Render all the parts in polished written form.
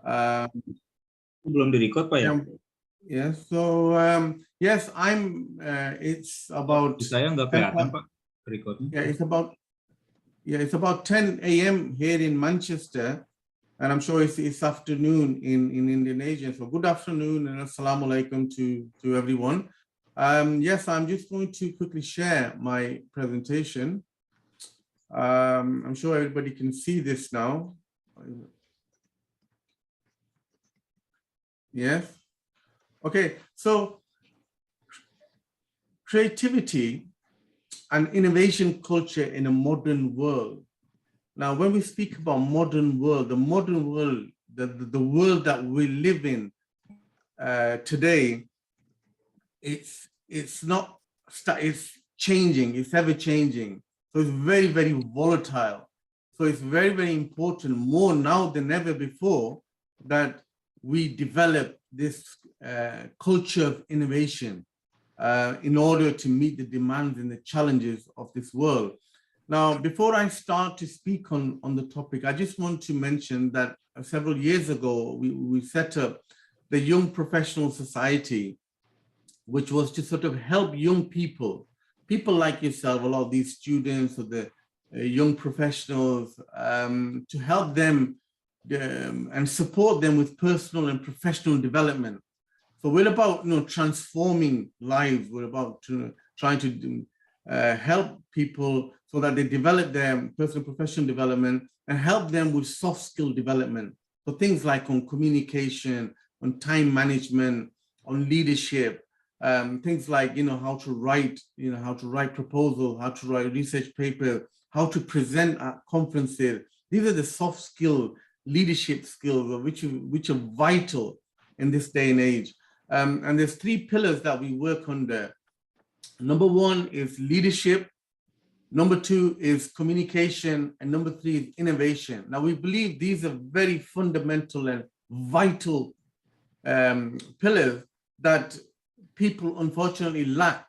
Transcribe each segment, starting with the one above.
Belum di-record, Pak, ya? Yes, so yes, it's about Saya nggak kelihatan, Pak, recordnya. It's about 10 a.m. here in Manchester, and I'm sure it's afternoon in Indonesia. So good afternoon and assalamu alaikum to everyone. Yes, I'm just going to quickly share my presentation. I'm sure everybody can see this now. Yes. Okay, so creativity and innovation culture in a modern world. Now, when we speak about modern world, the modern world, the world that we live in today, it's changing, it's ever changing. So it's very, very volatile. So it's very, very important, more now than ever before, that we develop this culture of innovation in order to meet the demands and the challenges of this world. Now, before I start to speak on the topic, I just want to mention that several years ago, we set up the Young Professional Society, which was to sort of help young people like yourself, a lot of these students or the young professionals, to help them and support them with personal and professional development. So we're about transforming lives. We're about trying to help people so that they develop their personal professional development and help them with soft skill development. So things like on communication, on time management, on leadership, things like how to write, how to write proposal, how to write research paper, how to present at conferences. These are the soft skill leadership skills which are vital in this day and age. And there's 3 pillars that we work under. Number 1 is leadership. Number 2 is communication. And number 3 is innovation. Now, we believe these are very fundamental and vital pillars that people unfortunately lack.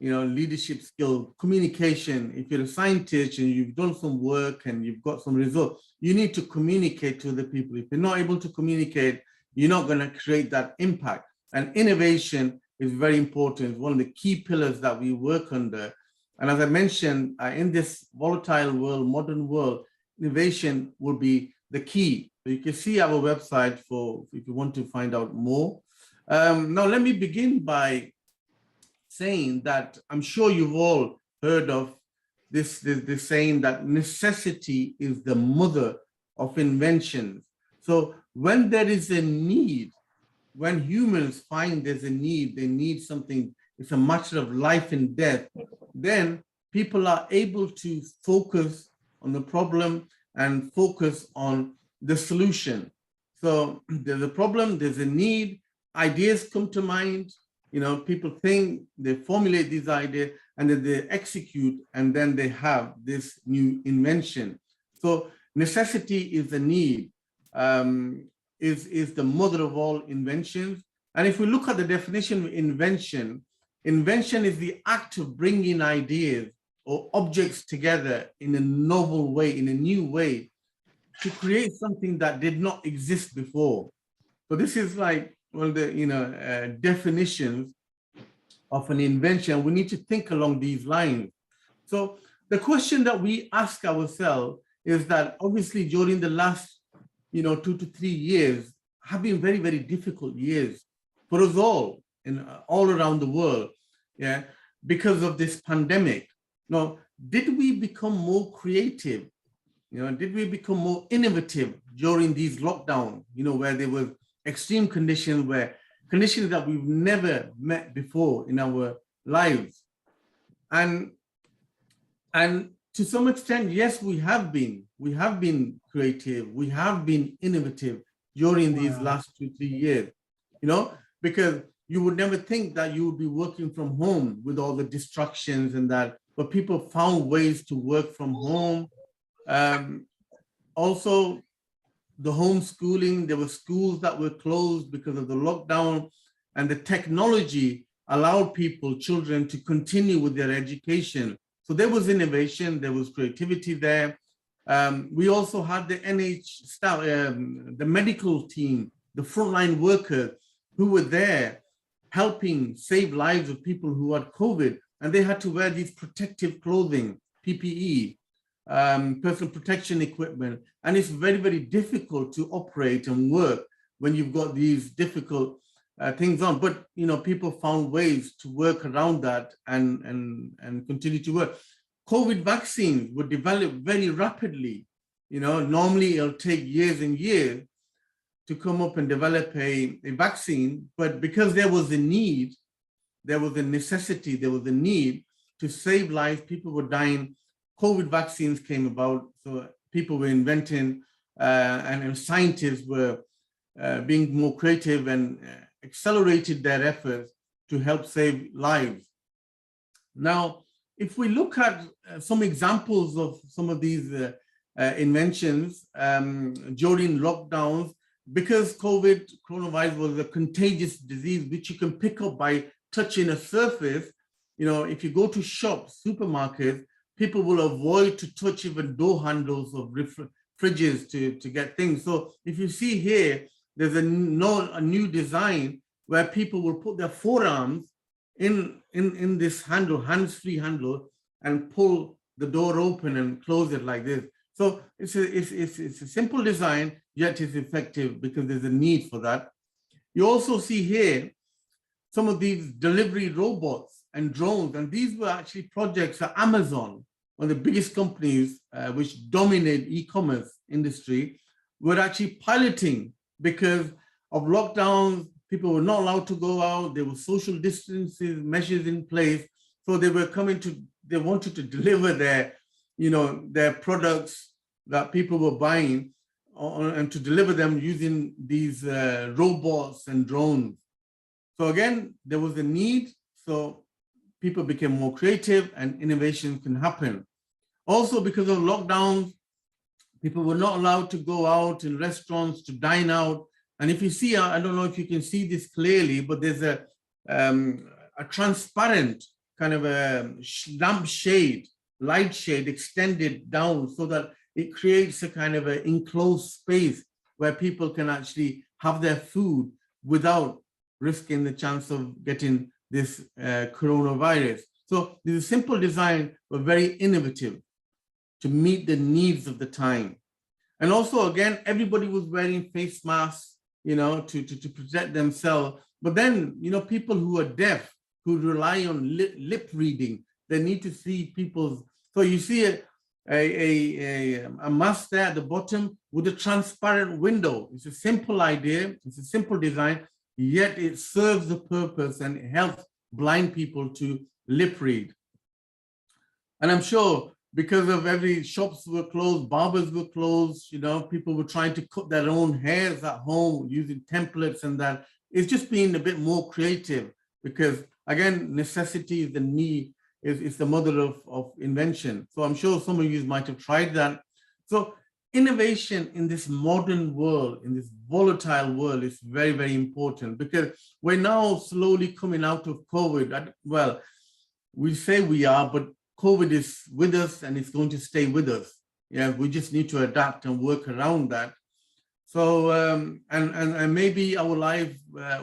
Leadership skill, communication. If you're a scientist and you've done some work and you've got some results, you need to communicate to other people. If you're not able to communicate, you're not going to create that impact. And innovation is very important. It's one of the key pillars that we work under. And as I mentioned, in this volatile world, modern world, innovation will be the key. So you can see our website if you want to find out more. Now, let me begin by saying that I'm sure you've all heard of this saying that necessity is the mother of inventions. So when there is a need, when humans find there's a need, they need something, it's a matter of life and death, then people are able to focus on the problem and focus on the solution. So there's a problem, there's a need, ideas come to mind, people think, they formulate these ideas, and then they execute, and then they have this new invention. So necessity is the need, is the mother of all inventions. And if we look at the definition of invention is the act of bringing ideas or objects together in a novel way, in a new way, to create something that did not exist before. So this is like one of the definitions of an invention. We need to think along these lines. So the question that we ask ourselves is that obviously during the last 2 to 3 years have been very, very difficult years for us all all around the world, because of this pandemic. Now, did we become more creative? Did we become more innovative during these lockdowns, where there were extreme conditions, conditions that we've never met before in our lives? And to some extent, yes, we have been creative, we have been innovative during these last 2-3 years, because you would never think that you would be working from home with all the distractions and that, but people found ways to work from home. Also, the homeschooling, there were schools that were closed because of the lockdown, and the technology allowed children to continue with their education. So there was innovation, there was creativity there. We also had the NH staff, the medical team, the frontline workers who were there helping save lives of people who had COVID, and they had to wear these protective clothing, PPE, personal protection equipment, and it's very, very difficult to operate and work when you've got these difficult things on. But people found ways to work around that and continue to work. COVID vaccines were developed very rapidly. Normally it'll take years and years to come up and develop a vaccine, but because there was a need, there was a necessity, there was a need to save lives, people were dying, COVID vaccines came about, so people were inventing and scientists were being more creative and accelerated their efforts to help save lives. Now, if we look at some examples of some of these inventions during lockdowns, because coronavirus was a contagious disease which you can pick up by touching a surface, if you go to shops, supermarkets, people will avoid to touch even door handles of fridges to get things. So if you see here, there's a new design where people will put their forearms in this handle, hands-free handle, and pull the door open and close it like this. So it's a simple design, yet it's effective because there's a need for that. You also see here some of these delivery robots and drones, and these were actually projects that Amazon, one of the biggest companies which dominate e-commerce industry, were actually piloting because of lockdowns. People were not allowed to go out. There were social distancing measures in place. So they wanted to deliver their products that people were buying and to deliver them using these robots and drones. So again, there was a need. So people became more creative and innovation can happen. Also, because of lockdowns, people were not allowed to go out in restaurants to dine out. And if you see, I don't know if you can see this clearly, but there's a transparent kind of a lamp shade, light shade extended down so that it creates a kind of an enclosed space where people can actually have their food without risking the chance of getting this coronavirus. So this simple design were very innovative to meet the needs of the time. And also, again, everybody was wearing face masks, to protect themselves. But then, people who are deaf, who rely on lip reading, they need to see people's. So you see a mask there at the bottom with a transparent window. It's a simple idea. It's a simple design, yet it serves the purpose and it helps blind people to lip read. And I'm sure because of every shops were closed, barbers were closed, people were trying to cut their own hairs at home using templates and that. It's just being a bit more creative because, again, necessity is the need, is the mother of invention. So I'm sure some of you might have tried that. So innovation in this modern world, in this volatile world, is very, very important because we're now slowly coming out of COVID. Well, we say we are, but COVID is with us and it's going to stay with us. Yeah, we just need to adapt and work around that. So, and maybe our life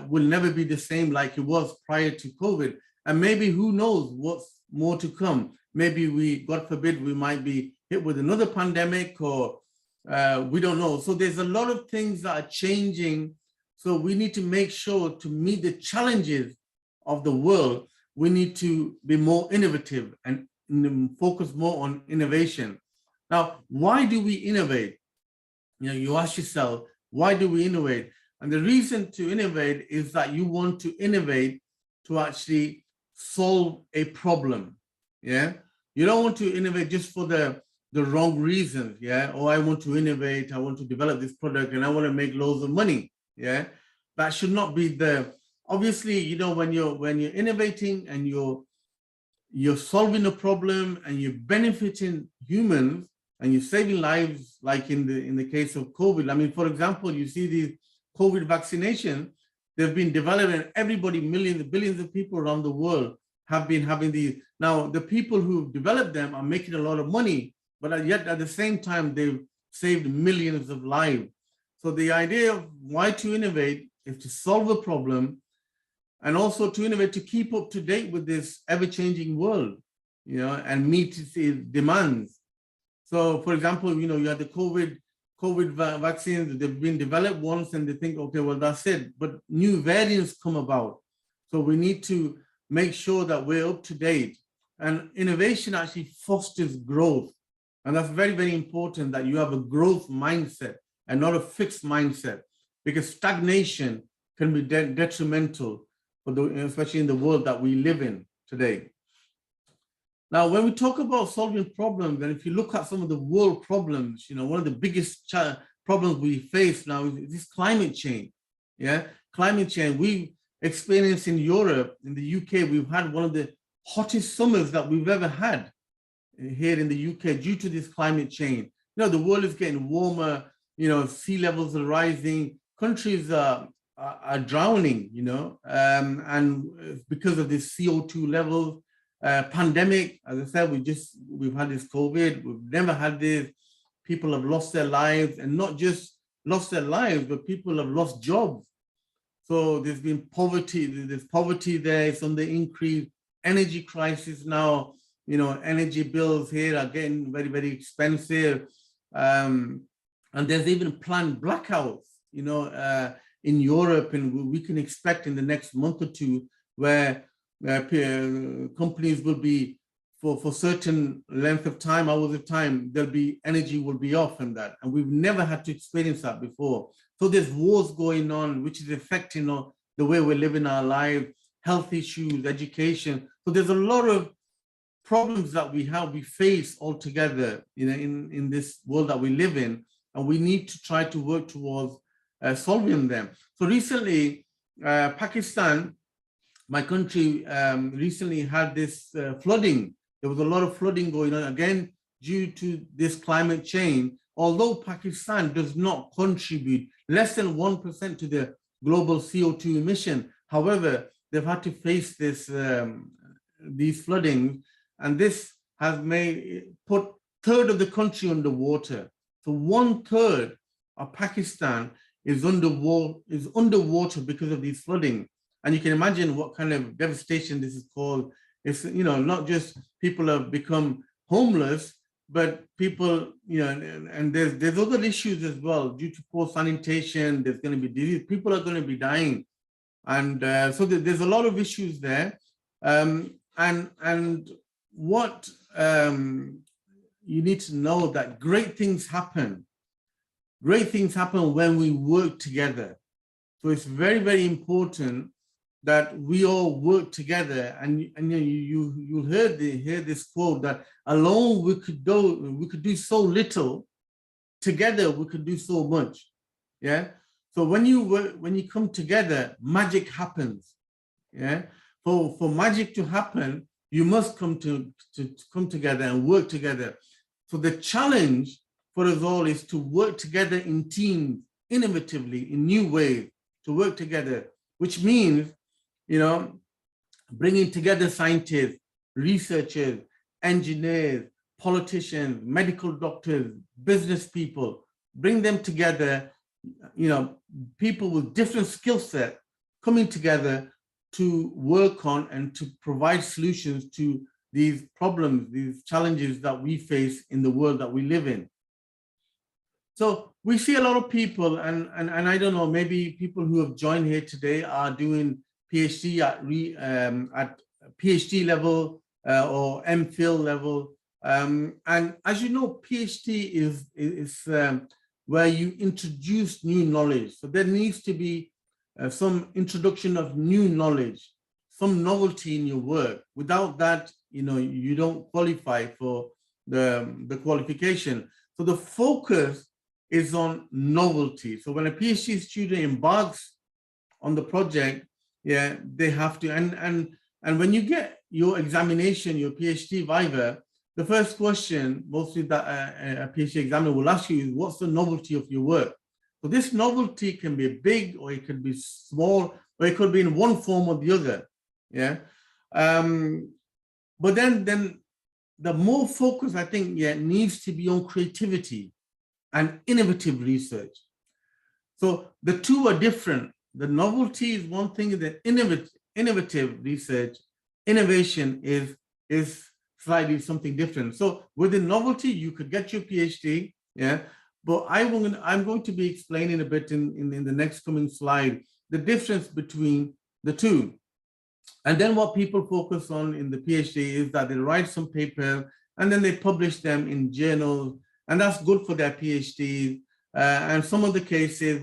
will never be the same like it was prior to COVID. And maybe who knows what's more to come. Maybe God forbid, we might be hit with another pandemic or we don't know. So there's a lot of things that are changing. So we need to make sure to meet the challenges of the world, we need to be more innovative and focus more on innovation. Now, why do we innovate? You ask yourself, why do we innovate? And the reason to innovate is that you want to innovate to actually solve a problem. Yeah, you don't want to innovate just for the wrong reasons. Yeah, oh, I want to innovate, I want to develop this product and I want to make loads of money. Yeah, that should not be obviously, when you're innovating and you're solving a problem and you're benefiting humans and you're saving lives, like in the case of COVID. I mean, for example, you see these COVID vaccinations, they've been developed and everybody, millions, billions of people around the world have been having these. Now, the people who developed them are making a lot of money, but yet at the same time, they've saved millions of lives. So the idea of why to innovate is to solve a problem and also to innovate to keep up to date with this ever-changing world, and meet its demands. So for example, you had the COVID vaccines, they've been developed once and they think, okay, well, that's it. But new variants come about. So we need to make sure that we're up to date. And innovation actually fosters growth. And that's very, very important that you have a growth mindset and not a fixed mindset, because stagnation can be detrimental, especially in the world that we live in today. Now, when we talk about solving problems, and if you look at some of the world problems, one of the biggest problems we face now is this climate change. Yeah, climate change. We experienced in Europe, in the UK, we've had one of the hottest summers that we've ever had here in the UK due to this climate change. The world is getting warmer, sea levels are rising, countries are drowning, and because of this CO2 levels. Pandemic, as I said, we've had this COVID, we've never had this. People have lost their lives, and not just lost their lives, but people have lost jobs. So there's been poverty, there's poverty there, it's on the increase, energy crisis now, energy bills here are getting very, very expensive. And there's even planned blackouts, in Europe, and we can expect in the next month or two where companies will be, for certain length of time, hours of time, energy will be off and that. And we've never had to experience that before. So there's wars going on, which is affecting the way we live in our lives, health issues, education. So there's a lot of problems that we face all together, in this world that we live in, and we need to try to work towards solving them. So recently, Pakistan, my country, recently had this flooding. There was a lot of flooding going on, again, due to this climate change. Although Pakistan does not contribute less than 1% to the global CO2 emission, however, they've had to face these floodings, and this has put a third of the country underwater. So 1/3 of Pakistan is underwater because of these flooding. And you can imagine what kind of devastation this is called. It's, not just people have become homeless, but people, and there's other issues as well. Due to poor sanitation, there's going to be disease. People are going to be dying. And so there's a lot of issues there. And what you need to know that great things happen. Great things happen when we work together. So it's very, very important that we all work together, and you'll hear this quote that alone we could do so little, together we could do so much. Yeah. So when you come together, magic happens. Yeah. For magic to happen, you must come together and work together. So the challenge for us all is to work together in teams, innovatively, in new ways, to work together, which means, bringing together scientists, researchers, engineers, politicians, medical doctors, business people, bring them together, people with different skill sets coming together to work on and to provide solutions to these problems, these challenges that we face in the world that we live in. So we see a lot of people, and I don't know, maybe people who have joined here today are doing PhD at PhD level or MPhil level. And as you know, PhD is where you introduce new knowledge. So there needs to be some introduction of new knowledge, some novelty in your work. Without that, you don't qualify for the qualification. So the focus is on novelty. So when a PhD student embarks on the project, yeah, they have to, and when you get your examination, your PhD viva, the first question mostly that a PhD examiner will ask you is, what's the novelty of your work? So this novelty can be big, or it could be small, or it could be in one form or the other. Yeah. But then the more focus, I think, needs to be on creativity and innovative research. So the two are different. The novelty is one thing, the innovative research, innovation is slightly something different. So with the novelty, you could get your PhD, but I'm going to be explaining a bit in the next coming slide, the difference between the two. And then what people focus on in the PhD is that they write some paper and then they publish them in journals, and that's good for their PhDs. And some of the cases,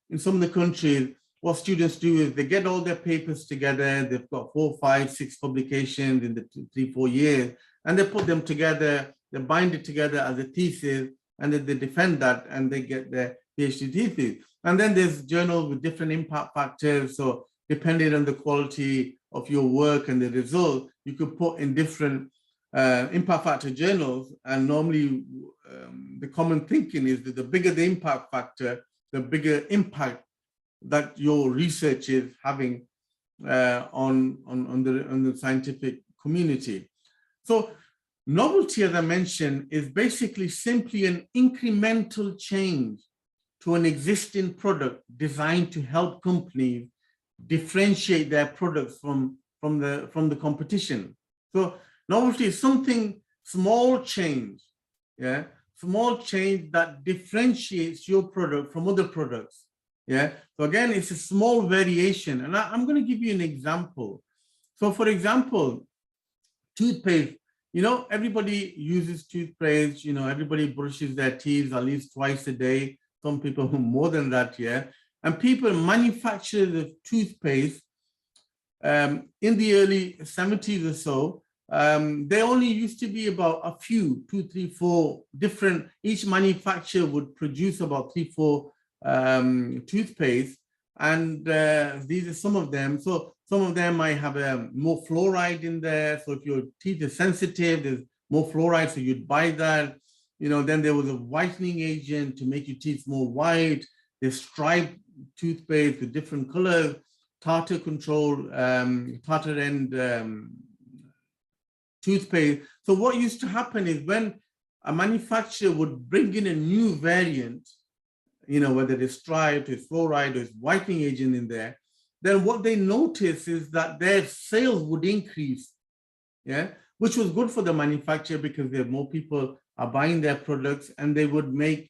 in some of the countries, what students do is they get all their papers together. They've got 4, 5, 6 publications in the 3, 4 years, and they put them together, they bind it together as a thesis, and then they defend that and they get their PhD thesis. And then there's journals with different impact factors. So depending on the quality of your work and the result, you could put in different impact factor journals. And normally the common thinking is that the bigger the impact factor, the bigger impact that your research is having on the scientific community. So novelty, as I mentioned, is basically simply an incremental change to an existing product designed to help companies differentiate their products from the competition. So novelty is something small change, small change that differentiates your product from other products. So again, it's a small variation, and I'm going to give you an example. So for example, toothpaste. Everybody uses toothpaste. Everybody brushes their teeth at least twice a day. Some people more than that, And people manufacture the toothpaste in the early 70s or so. There only used to be about a few, 2, 3, 4 different. Each manufacturer would produce about 3, 4 toothpaste, and these are some of them. So some of them might have more fluoride in there. So if your teeth are sensitive, there's more fluoride, so you'd buy that. Then there was a whitening agent to make your teeth more white. There's striped toothpaste with different colors, tartar control, tartar end toothpaste. So what used to happen is when a manufacturer would bring in a new variant, whether it's striped, it's fluoride, or it's whitening agent in there, then what they notice is that their sales would increase, which was good for the manufacturer because there more people are buying their products and they would make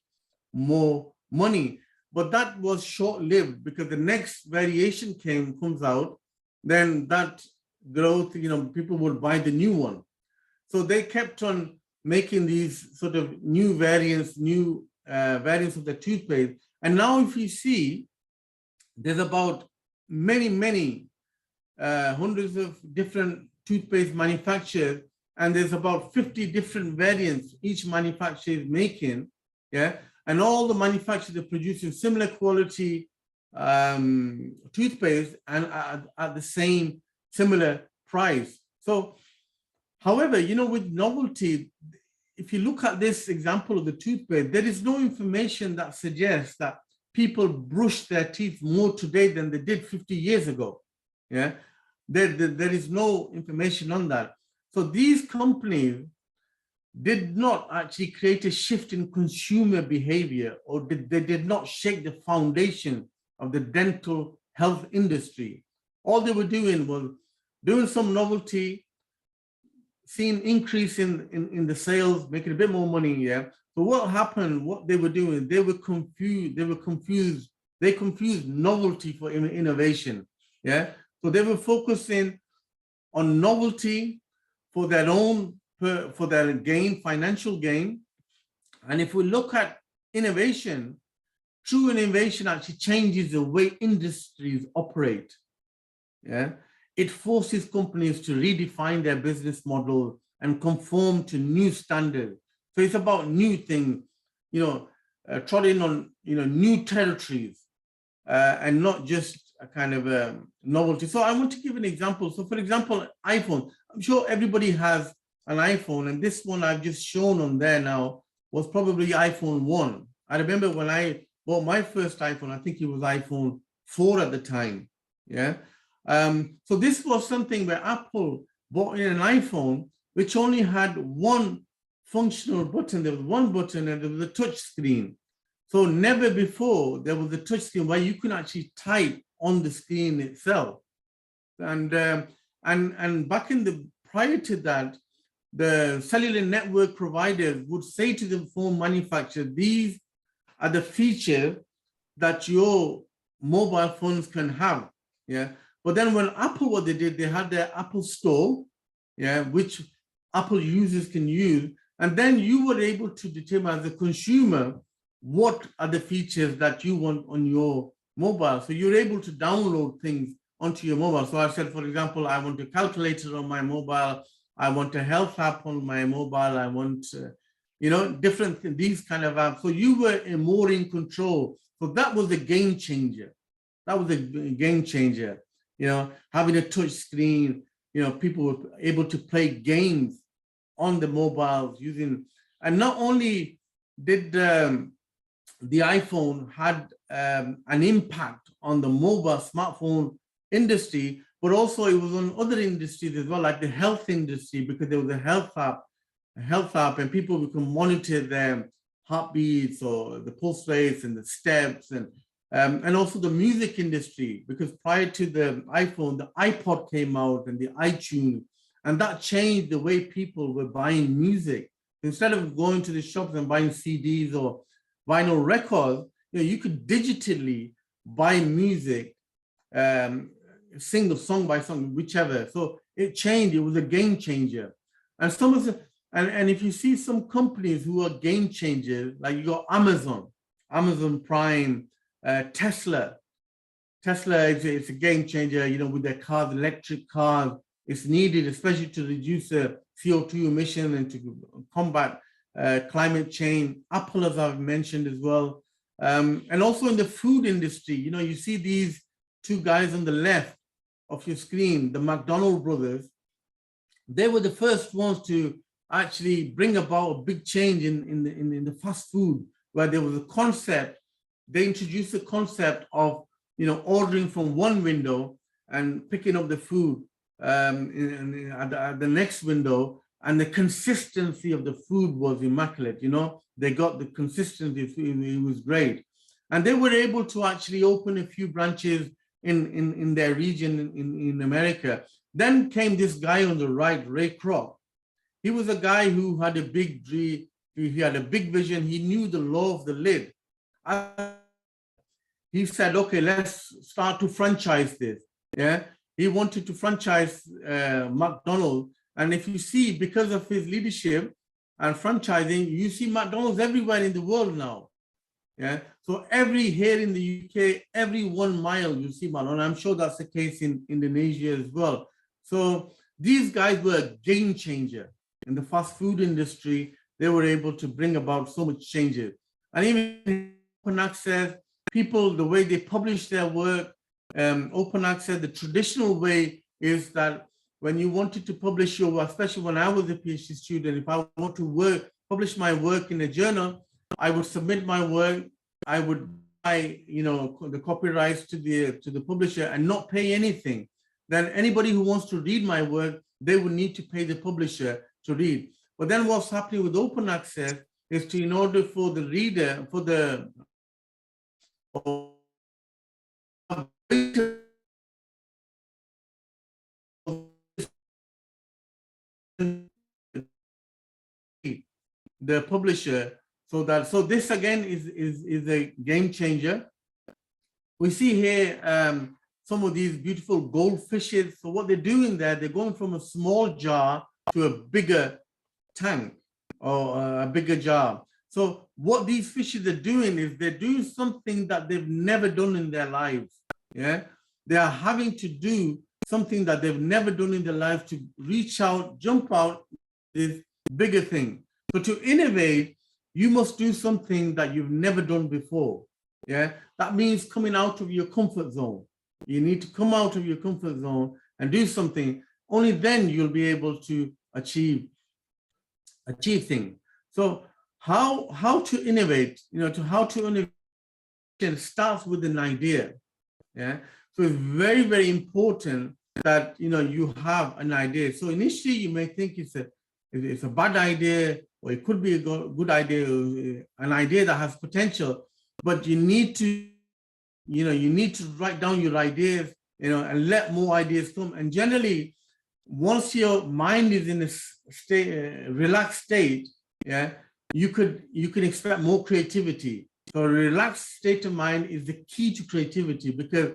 more money. But that was short-lived because the next variation comes out, then that growth, people would buy the new one. So they kept on making these sort of new variants of the toothpaste. And now if you see, there's about many hundreds of different toothpaste manufacturers, and there's about 50 different variants each manufacturer is making, and all the manufacturers are producing similar quality toothpaste and at the same similar price. So, however, with novelty, if you look at this example of the toothpaste, there is no information that suggests that people brush their teeth more today than they did 50 years ago. There is no information on that. So these companies did not actually create a shift in consumer behavior, or they did not shake the foundation of the dental health industry. All they were doing was doing some novelty, seeing increase in the sales, making a bit more money. So what happened, what they were doing, they confused novelty for innovation. So they were focusing on novelty for their own, for their gain, financial gain. And if we look at innovation, true innovation actually changes the way industries operate. It forces companies to redefine their business model and conform to new standards. So it's about new things, trotting on, new territories, and not just a kind of a novelty. So I want to give an example. So for example, iPhone, I'm sure everybody has an iPhone, and this one I've just shown on there now was probably iPhone 1. I remember when I bought my first iPhone, I think it was iPhone 4 at the time. So this was something where Apple bought in an iPhone which only had one functional button. There was one button and there was a touch screen. So never before there was a touch screen where you can actually type on the screen itself. And back in the prior to that, the cellular network providers would say to the phone manufacturer, these are the features that your mobile phones can have. Yeah. But then when Apple, what they did, they had their Apple Store, yeah, which Apple users can use. And then you were able to determine as a consumer, what are the features that you want on your mobile. So you're able to download things onto your mobile. So I said, for example, I want a calculator on my mobile. I want a health app on my mobile. I want, different, these kind of apps. So you were more in control. So that was a game changer. That was a game changer. Having a touch screen, people were able to play games on the mobiles using, and not only did the iPhone had an impact on the mobile smartphone industry, but also it was on other industries as well, like the health industry, because there was a health app, and people can monitor their heartbeats or the pulse rates and the steps, and also the music industry, because prior to the iPhone, the iPod came out and the iTunes, and that changed the way people were buying music. Instead of going to the shops and buying CDs or vinyl records, you could digitally buy music, single song by song, whichever. So it changed. It was a game changer. And some of the, and if you see some companies who are game changers, like you got Amazon Prime, Tesla is a game changer, with their cars, electric cars. It's needed, especially to reduce the CO2 emission and to combat climate change. Apple, as I've mentioned as well. And also in the food industry, you see these two guys on the left of your screen, the McDonald brothers. They were the first ones to actually bring about a big change in the fast food, where there was a concept. They introduced the concept of, ordering from one window and picking up the food at the next window, and the consistency of the food was immaculate. They got the consistency, it was great. And they were able to actually open a few branches in their region in America. Then came this guy on the right, Ray Kroc. He was a guy who had a big dream, he had a big vision, he knew the law of the lid. He said, okay, let's start to franchise this. Yeah, he wanted to franchise McDonald's. And if you see, because of his leadership and franchising, you see McDonald's everywhere in the world now. Yeah, so here in the UK, every 1 mile you see McDonald's. I'm sure that's the case in Indonesia as well. So these guys were a game changer in the fast food industry. They were able to bring about so much changes. And even open access, people, the way they publish their work, open access, the traditional way is that when you wanted to publish your work, especially when I was a PhD student, if I want to publish my work in a journal, I would submit my work, I would buy, the copyrights to the publisher and not pay anything. Then anybody who wants to read my work, they would need to pay the publisher to read. But then what's happening with open access is in order for the reader, for the publisher, so this again is a game changer. We see here some of these beautiful goldfishes. So what they're doing there, they're going from a small jar to a bigger tank or a bigger jar. So what these fishes are doing is they're doing something that they've never done in their lives. Yeah, they are having to do something that they've never done in their life to reach out, jump out this bigger thing. So to innovate, you must do something that you've never done before. Yeah, that means coming out of your comfort zone. You need to come out of your comfort zone and do something. Only then you'll be able to achieve things. So how to innovate? How to innovate starts with an idea. Yeah, so it's very, very important that you have an idea. So initially you may think it's it's a bad idea, or it could be a good idea, an idea that has potential, but you need to, you need to write down your ideas, and let more ideas come. And generally, once your mind is in a state, relaxed state, yeah, you can expect more creativity. So a relaxed state of mind is the key to creativity, because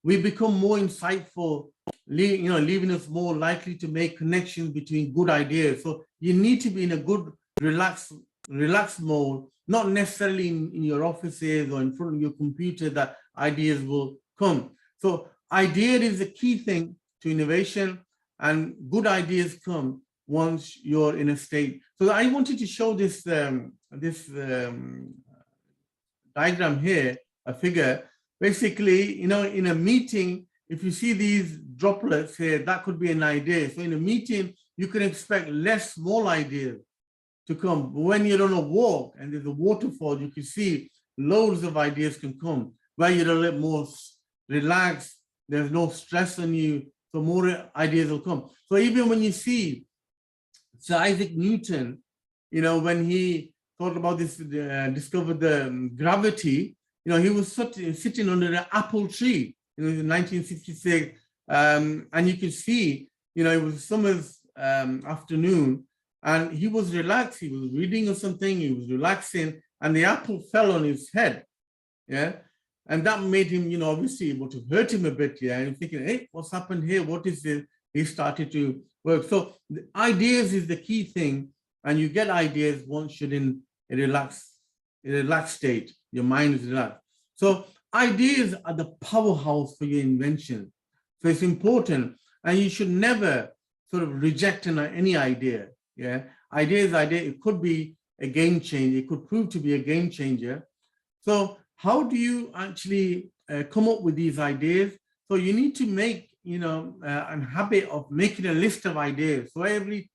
we become more insightful, leaving us more likely to make connections between good ideas. So you need to be in a good, relaxed mode, not necessarily in your offices or in front of your computer that ideas will come. So idea is the key thing to innovation, and good ideas come once you're in a state. So I wanted to show this diagram here, a figure. Basically, in a meeting, if you see these droplets here, that could be an idea. So in a meeting, you can expect less small ideas to come. But when you're on a walk and there's a waterfall, you can see loads of ideas can come. Where you're a little more relaxed, there's no stress on you, so more ideas will come. So even when you see Sir Isaac Newton, when he thought about this, discovered the gravity, he was sitting under an apple tree, in 1966, and you can see, it was summer's afternoon, and he was relaxed. He was reading or something. He was relaxing, and the apple fell on his head. Yeah, and that made him, obviously, it would have hurt him a bit. Yeah, and thinking, hey, what's happened here? What is this? He started to work. So the ideas is the key thing, and you get ideas once you're in a relaxed state. Your mind is relaxed. So ideas are the powerhouse for your invention. So it's important, and you should never sort of reject any idea. Yeah, idea. It could be a game changer. It could prove to be a game changer. So how do you actually come up with these ideas? So you need to make, a habit of making a list of ideas. So every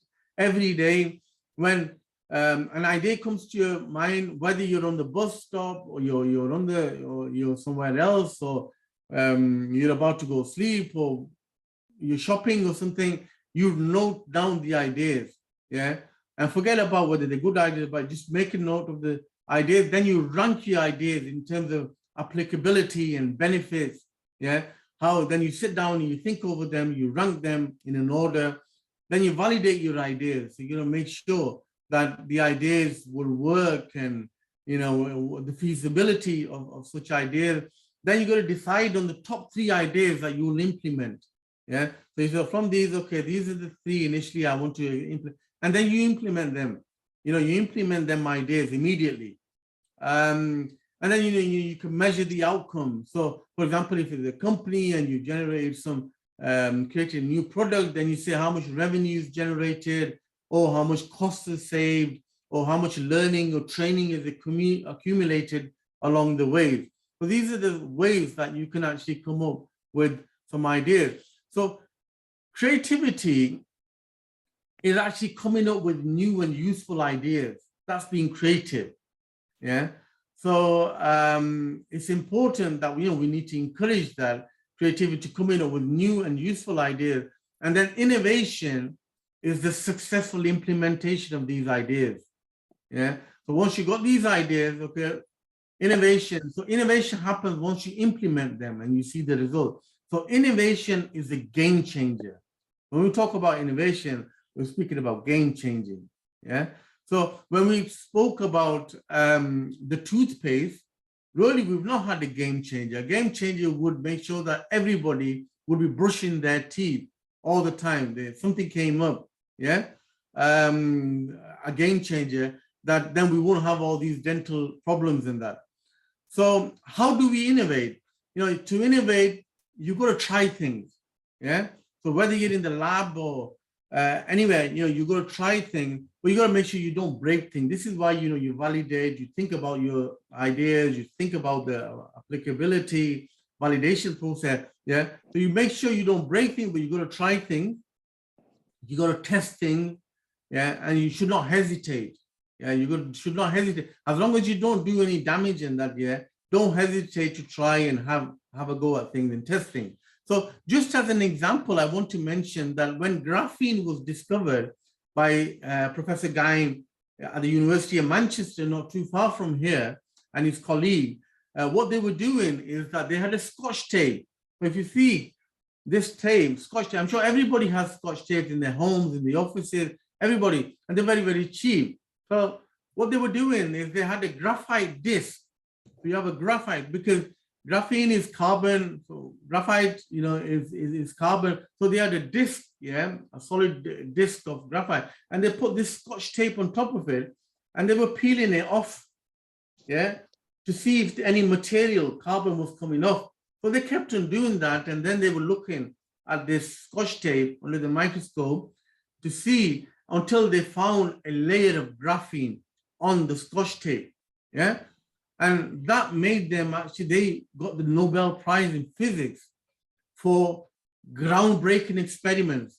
day when an idea comes to your mind, whether you're on the bus stop or you're somewhere else, or you're about to go sleep, or you're shopping or something, you note down the ideas, yeah, and forget about whether they're good ideas, but just make a note of the ideas. Then you rank your ideas in terms of applicability and benefits, yeah. Then you sit down and you think over them, you rank them in an order, then you validate your ideas. So make sure that the ideas will work, and the feasibility of such ideas. Then you got to decide on the top 3 ideas that you will implement. Yeah. So from these, okay, these are the 3 initially I want to implement, and then you implement them. You implement them ideas immediately. And then you can measure the outcome. So, for example, if it's a company and you generate some created a new product, then you say how much revenue is generated, or how much cost is saved, or how much learning or training is accumulated along the way. So these are the ways that you can actually come up with some ideas. So creativity is actually coming up with new and useful ideas. That's being creative. Yeah. So it's important that we need to encourage that creativity coming up with new and useful ideas. And then innovation is the successful implementation of these ideas. Yeah. So once you got these ideas, okay, innovation. So innovation happens once you implement them and you see the result. So innovation is a game changer. When we talk about innovation, we're speaking about game changing. Yeah. So when we spoke about the toothpaste, really we've not had a game changer. A game changer would make sure that everybody would be brushing their teeth all the time. Something came up, yeah, a game changer, that then we won't have all these dental problems in that. So how do we innovate? To innovate, you've got to try things, yeah. So whether you're in the lab or anywhere, you got to try things, but you got to make sure you don't break things. This is why, you validate, you think about your ideas, you think about the applicability, validation process, yeah? So you make sure you don't break things, but you got to try things, you got to test things, yeah? And you should not hesitate, yeah? Should not hesitate. As long as you don't do any damage in that, yeah? Don't hesitate to try and have a go at things and test things. So just as an example, I want to mention that when graphene was discovered, by Professor Guy at the University of Manchester, not too far from here, and his colleague. What they were doing is that they had a Scotch tape. If you see this tape, Scotch tape, I'm sure everybody has Scotch tape in their homes, in the offices, everybody, and they're very, very cheap. So what they were doing is they had a graphite disc. So you have a graphite, because graphene is carbon, so graphite, is carbon. So they had a disc, a solid disc of graphite, and they put this Scotch tape on top of it, and they were peeling it off, to see if any material, carbon was coming off. So they kept on doing that, and then they were looking at this Scotch tape under the microscope to see until they found a layer of graphene on the Scotch tape, and that made them actually, they got the Nobel Prize in physics for groundbreaking experiments,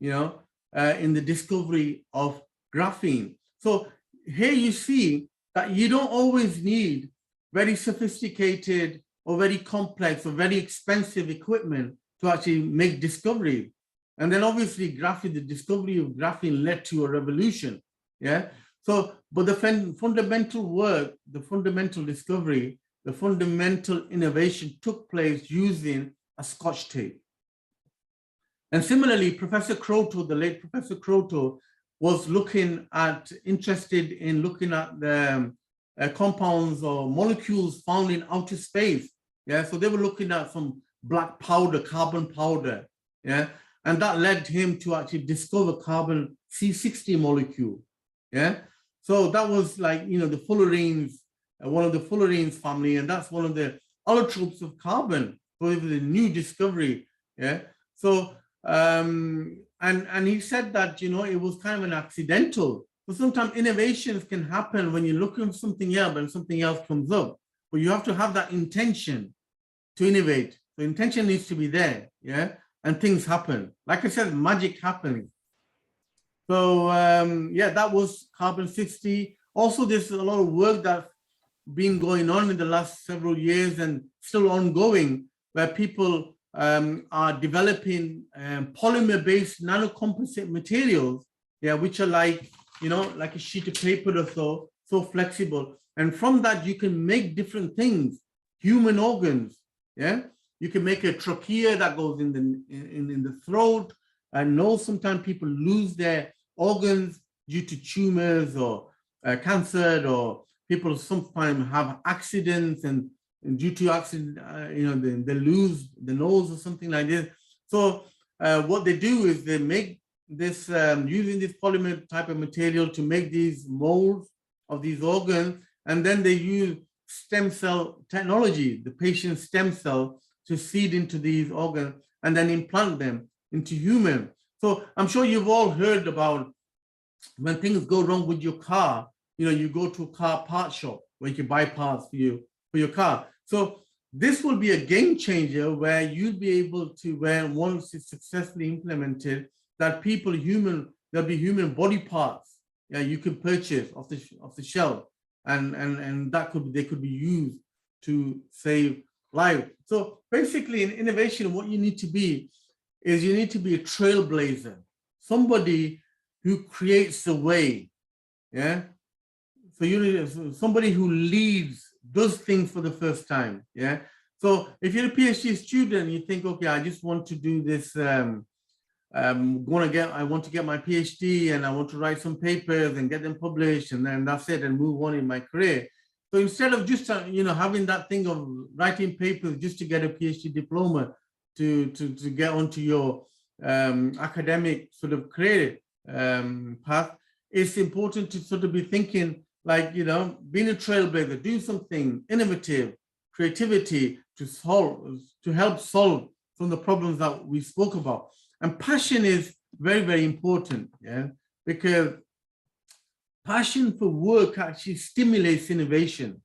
in the discovery of graphene. So here you see that you don't always need very sophisticated or very complex or very expensive equipment to actually make discoveries. And then obviously the discovery of graphene led to a revolution, So, but the fundamental work, the fundamental discovery, the fundamental innovation took place using a Scotch tape. And similarly, Professor Croto, the late Professor Croto, was interested in looking at the compounds or molecules found in outer space. So they were looking at some black powder, carbon powder. And that led him to actually discover carbon C60 molecule. So that was like, the fullerenes, one of the fullerenes family, and that's one of the allotropes of carbon. So it was a new discovery. So, and he said that, it was kind of an accidental. So sometimes innovations can happen when you're looking for something else and something else comes up. But you have to have that intention to innovate. The intention needs to be there, and things happen. Like I said, magic happens. So that was carbon 60. Also, there's a lot of work that's been going on in the last several years and still ongoing, where people are developing polymer-based nanocomposite materials, which are like, like a sheet of paper or so flexible. And from that, you can make different things, human organs. You can make a trachea that goes in the throat. I know sometimes people lose their organs due to tumors or cancer, or people sometimes have accidents, and due to accident, they lose the nose or something like this. So what they do is they make this, using this polymer type of material to make these molds of these organs, and then they use stem cell technology, the patient's stem cell, to seed into these organs and then implant them into human. So I'm sure you've all heard about when things go wrong with your car, you go to a car part shop where you can buy parts for your car. So this will be a game changer where you'll be able to, once it's successfully implemented, that there'll be human body parts you can purchase off the shelf, and they could be used to save lives. So basically in innovation, what you need to be is you need to be a trailblazer, somebody who creates the way. So you need somebody who leads, does things for the first time. So if you're a PhD student, you think, okay, I just want to do this, I want to get my PhD and I want to write some papers and get them published, and then that's it, and move on in my career. So instead of just having that thing of writing papers just to get a PhD diploma to get onto your academic sort of career path, it's important to sort of be thinking like, being a trailblazer, do something innovative, creativity to help solve some of the problems that we spoke about. And passion is very, very important, because passion for work actually stimulates innovation.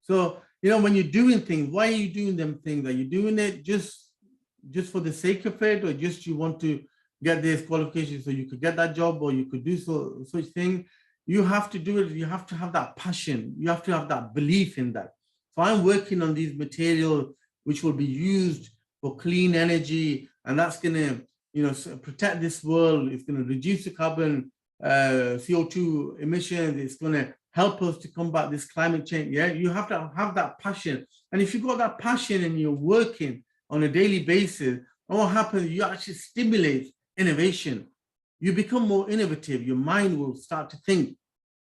So, when you're doing things, why are you doing them things? Are you doing it just for the sake of it, or just you want to get this qualification so you could get that job, or you could do such thing? You have to do it. You have to have that passion. You have to have that belief in that. So I'm working on these materials which will be used for clean energy, and that's going to, protect this world. It's going to reduce the carbon CO2 emissions. It's going to help us to combat this climate change. Yeah, you have to have that passion. And if you've got that passion and you're working on a daily basis, what happens, you actually stimulate innovation. You become more innovative. Your mind will start to think,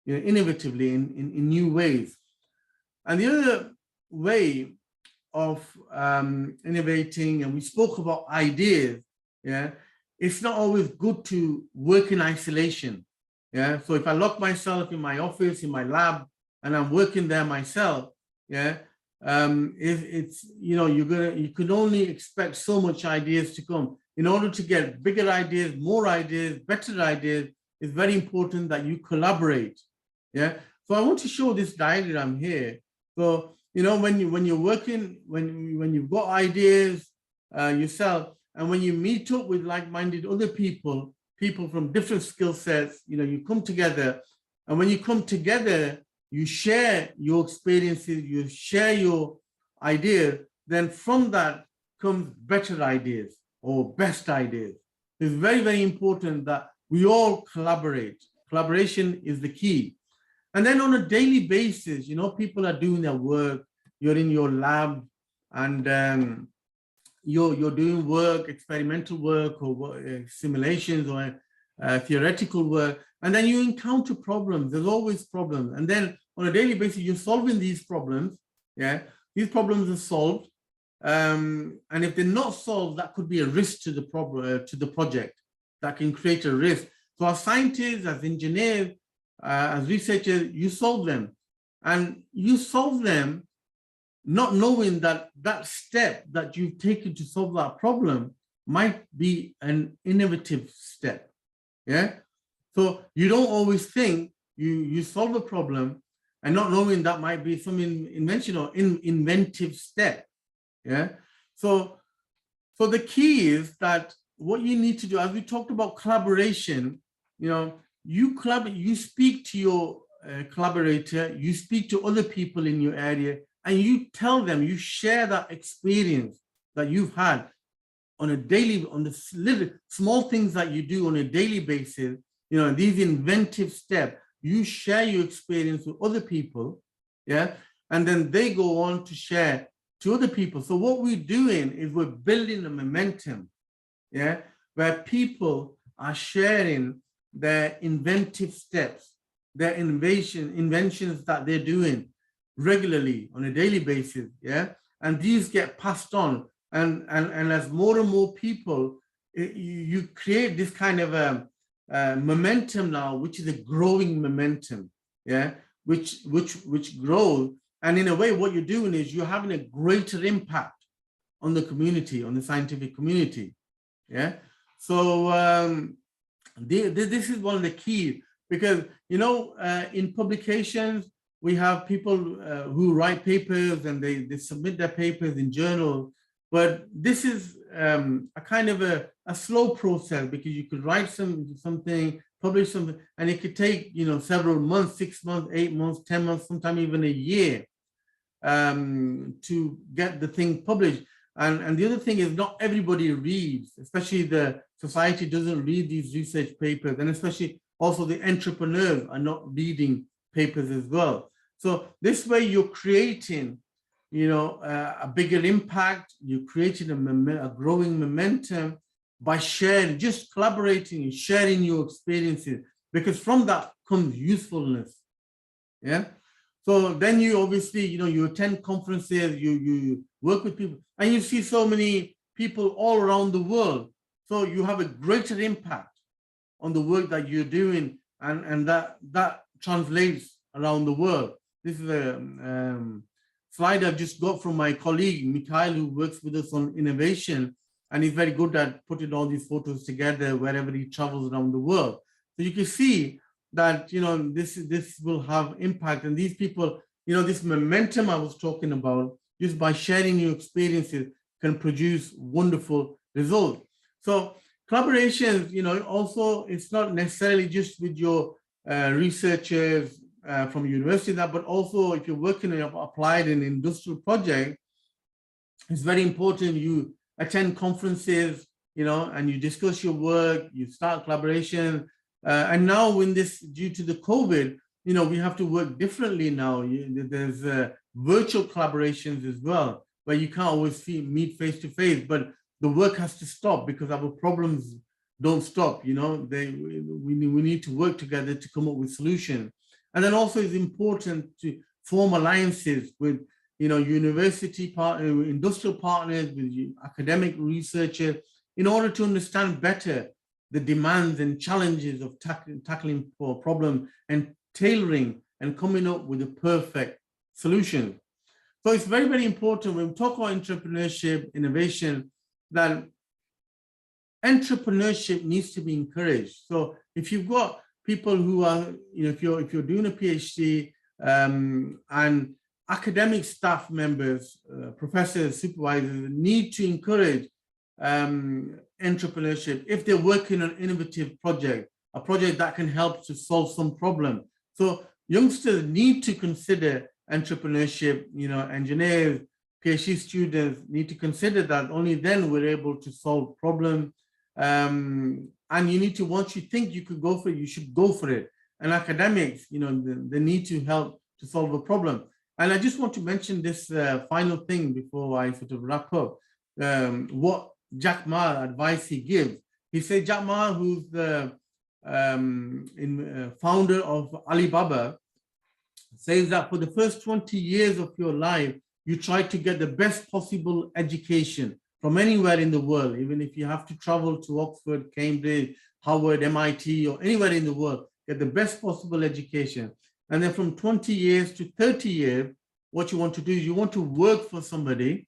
you know, innovatively in new ways. And the other way of innovating, and we spoke about ideas, yeah, it's not always good to work in isolation. Yeah, so if I lock myself in my office, in my lab, and I'm working there myself, yeah, it's, you know, you can only expect so much ideas to come. In order to get bigger ideas, more ideas, better ideas, it's very important that you collaborate. Yeah, so I want to show this diagram here. So, you know, when you're working, when you've got ideas yourself, and when you meet up with like-minded other people from different skill sets, you know, you come together, and when you come together, you share your experiences, you share your ideas, then from that comes better ideas or best ideas. It's very, very important that we all collaborate. Collaboration is the key. And then on a daily basis, you know, people are doing their work, you're in your lab, and you're doing work, experimental work, or simulations, or theoretical work, and then you encounter problems. There's always problems, and then on a daily basis you're solving these problems. Yeah, these problems are solved, and if they're not solved, that could be a risk to the problem, to the project. That can create a risk. So as scientists, as engineers, as researchers, you solve them, and you solve them not knowing that that step that you've taken to solve that problem might be an innovative step. Yeah, so you don't always think you solve a problem and not knowing that might be some invention or inventive step. Yeah, so the key is that what you need to do, as we talked about collaboration, you know, you collaborate, you speak to your collaborator, you speak to other people in your area, and you tell them, you share that experience that you've had on a daily, on the little small things that you do on a daily basis, you know, these inventive steps, you share your experience with other people, yeah, and then they go on to share to other people. So what we're doing is we're building a momentum, yeah, where people are sharing their inventive steps, their inventions that they're doing regularly on a daily basis, yeah, and these get passed on, and as more and more people, you create this kind of a momentum now, which is a growing momentum, yeah, which grows, and in a way, what you're doing is you're having a greater impact on the community, on the scientific community, yeah. So this is one of the keys, because, you know, in publications, we have people who write papers and they submit their papers in journals, but this is a kind of a slow process, because you could write something, publish something, and it could take, you know, several months, 6 months, 8 months, 10 months, sometimes even a year to get the thing published. And the other thing is, not everybody reads, especially the society doesn't read these research papers, and especially also the entrepreneurs are not reading papers as well. So this way you're creating, you know, a bigger impact, you're creating a growing momentum by sharing, just collaborating and sharing your experiences, because from that comes usefulness, yeah? So then you obviously, you know, you attend conferences, you work with people, and you see so many people all around the world. So you have a greater impact on the work that you're doing, and that translates around the world. This is a slide I've just got from my colleague, Mikhail, who works with us on innovation, and he's very good at putting all these photos together wherever he travels around the world. So you can see that, you know, this will have impact, and these people, you know, this momentum I was talking about, just by sharing your experiences, can produce wonderful results. So collaborations, you know, also, it's not necessarily just with your researchers from university, but also if you're working in applied and industrial project, it's very important you attend conferences, you know, and you discuss your work, you start collaboration, And now when this, due to the COVID, you know, we have to work differently now. There's virtual collaborations as well, where you can't always meet face to face, but the work has to stop because our problems don't stop. You know, we need to work together to come up with solutions. And then also it's important to form alliances with, you know, university partners, industrial partners, with academic researchers, in order to understand better the demands and challenges of tackling problem and tailoring and coming up with a perfect solution. So it's very, very important when we talk about entrepreneurship, innovation, that entrepreneurship needs to be encouraged. So if you've got people who are, you know, if you're doing a PhD and academic staff members, professors, supervisors need to encourage entrepreneurship if they're working on an innovative project, a project that can help to solve some problem. So youngsters need to consider entrepreneurship, you know, engineers, PhD students need to consider that. Only then we're able to solve problems. And you need to, once you think you could go for it, you should go for it. And academics, you know, they need to help to solve a problem. And I just want to mention this final thing before I sort of wrap up. What Jack Ma advice he gives. He said, Jack Ma, who's the founder of Alibaba, says that for the first 20 years of your life, you try to get the best possible education from anywhere in the world, even if you have to travel to Oxford, Cambridge, Harvard, MIT, or anywhere in the world, get the best possible education. And then from 20 years to 30 years, what you want to do is you want to work for somebody.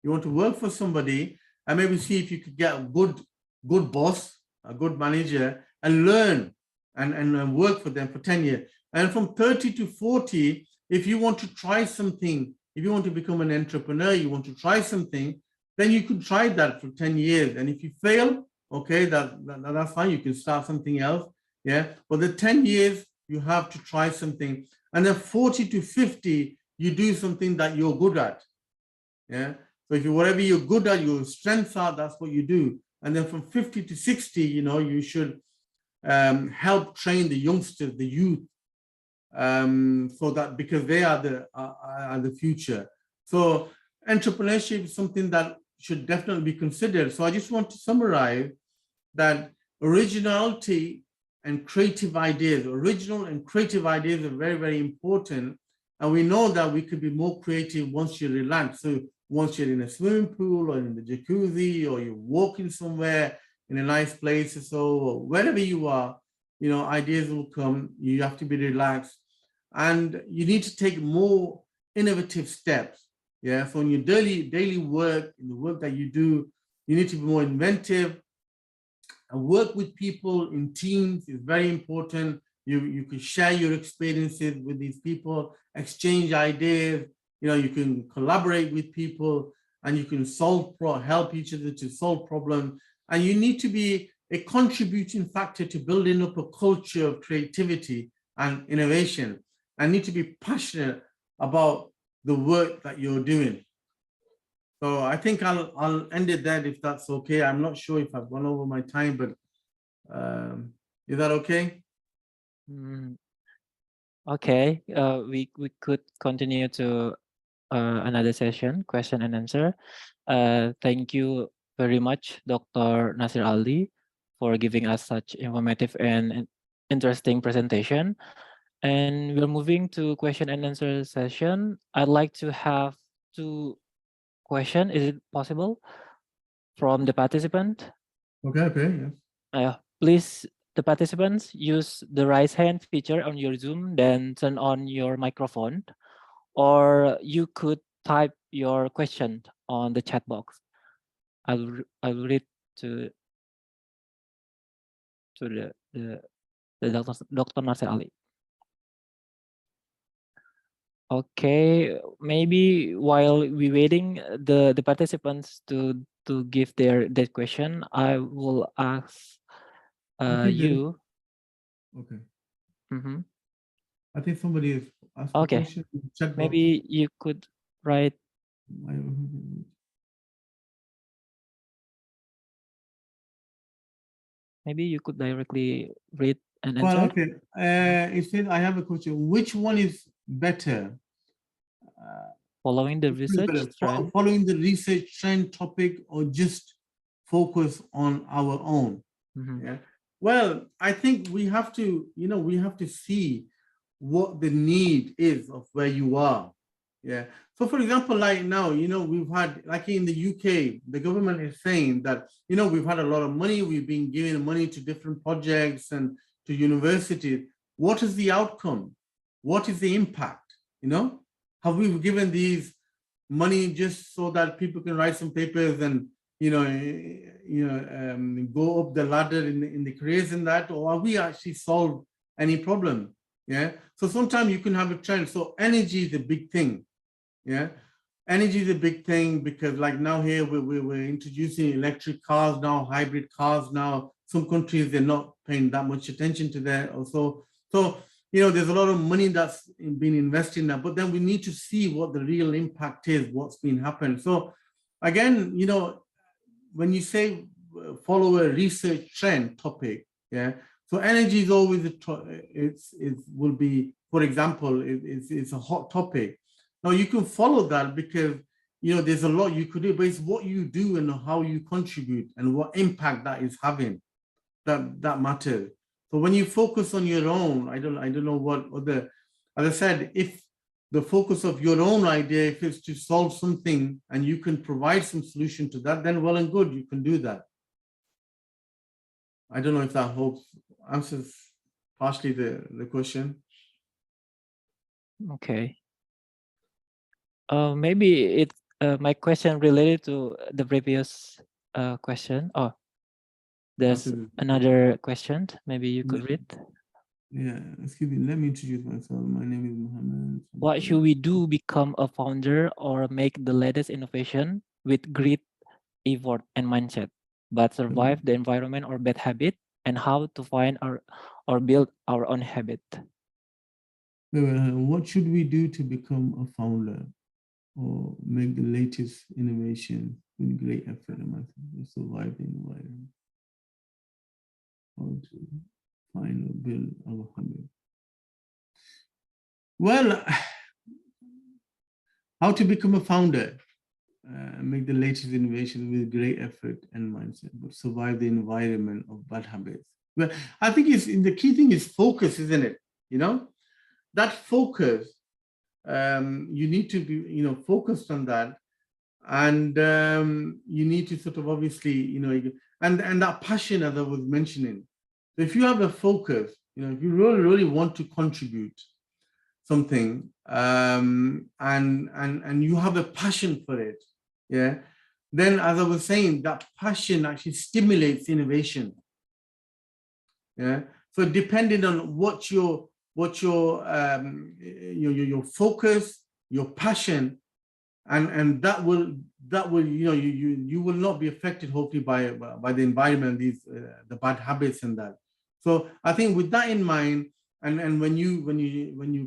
You want to work for somebody and maybe see if you could get a good boss, a good manager, and learn and work for them for 10 years. And from 30 to 40, if you want to try something, if you want to become an entrepreneur, you want to try something, then you could try that for 10 years. And if you fail, okay, that's fine. You can start something else. Yeah. But the 10 years, you have to try something. And then 40 to 50, you do something that you're good at. Yeah. So if you, whatever you're good at, your strengths are, that's what you do. And then from 50 to 60, you know, you should help train the youngsters, the youth, so that, because they are the future. So entrepreneurship is something that should definitely be considered. So I just want to summarize that originality and creative ideas, original and creative ideas are very, very important. And we know that we could be more creative once you relax. So once you're in a swimming pool or in the jacuzzi, or you're walking somewhere in a nice place or so, or wherever you are, you know, ideas will come. You have to be relaxed. And you need to take more innovative steps. Yeah. So in your daily work, in the work that you do, you need to be more inventive. And work with people in teams is very important. You can share your experiences with these people, exchange ideas. You know, you can collaborate with people, and you can help each other to solve problems. And you need to be a contributing factor to building up a culture of creativity and innovation. And need to be passionate about the work that you're doing. So I think I'll end it there if that's okay. I'm not sure if I've gone over my time, but is that okay? Okay, we could continue to another session, question and answer. Thank you very much, Dr. Nasar Ali, for giving us such informative and interesting presentation. And we're moving to question and answer session. I'd like to have 2 questions. Is it possible from the participant? Okay, yes. Please, the participants, use the raise hand feature on your Zoom, then turn on your microphone, or you could type your question on the chat box. I'll read to the Dr. Nasar Ali. Okay, maybe while we waiting the participants to give their question, I will ask you. Okay. Mm-hmm. I think somebody has asked a Okay. question in the chat box. Maybe you could write. Maybe you could directly read and Well, answer. okay. It says, I have a question. Which one is better? Following the Which one is research better? trend. Following the research trend topic or just focus on our own? Yeah. Well, I think we have to, we have to see what the need is of where you are. Yeah. So for example, like now, we've had, like in the UK, the government is saying that, we've had a lot of money, we've been giving money to different projects and to universities. What is the outcome? What is the impact? Have we given these money just so that people can write some papers and, go up the ladder in the careers and that, or are we actually solved any problem? Yeah. So sometimes you can have a trend. So energy is a big thing. Yeah. Energy is a big thing because like now here we're introducing electric cars now, hybrid cars now. Some countries, they're not paying that much attention to that also. So, there's a lot of money that's been invested in that, but then we need to see what the real impact is, what's been happened. So again, when you say follow a research trend topic, yeah. So energy is always it will be, for example, it's a hot topic. Now you can follow that because there's a lot you could do, but it's what you do and how you contribute and what impact that is having that matters. So when you focus on your own, I don't know what other, as I said, if the focus of your own idea, if it's to solve something and you can provide some solution to that, then well and good, you can do that. I don't know if that answers partially the question. Okay. Maybe it my question related to the previous question. Oh, there's another question. Maybe you could read. Yeah, excuse me. Let me introduce myself. My name is Mohammed. What should we do to become a founder or make the latest innovation with grit, effort, and mindset, but survive the environment or bad habit, and how to find or build our own habit? What should we do to become a founder or make the latest innovation with great effort and mindset, survive the environment? How to find or build our habit? Well, how to become a founder, make the latest innovation with great effort and mindset, but survive the environment of bad habits. Well, I think the key thing is focus, isn't it? That focus, you need to be, focused on that. And you need to sort of obviously, and that passion, as I was mentioning. If you have a focus, if you really, really want to contribute something, and you have a passion for it, yeah, then as I was saying, that passion actually stimulates innovation. Yeah. So depending on what your focus, your passion, and that will you will not be affected hopefully by the environment, the bad habits and that. So I think with that in mind, and when you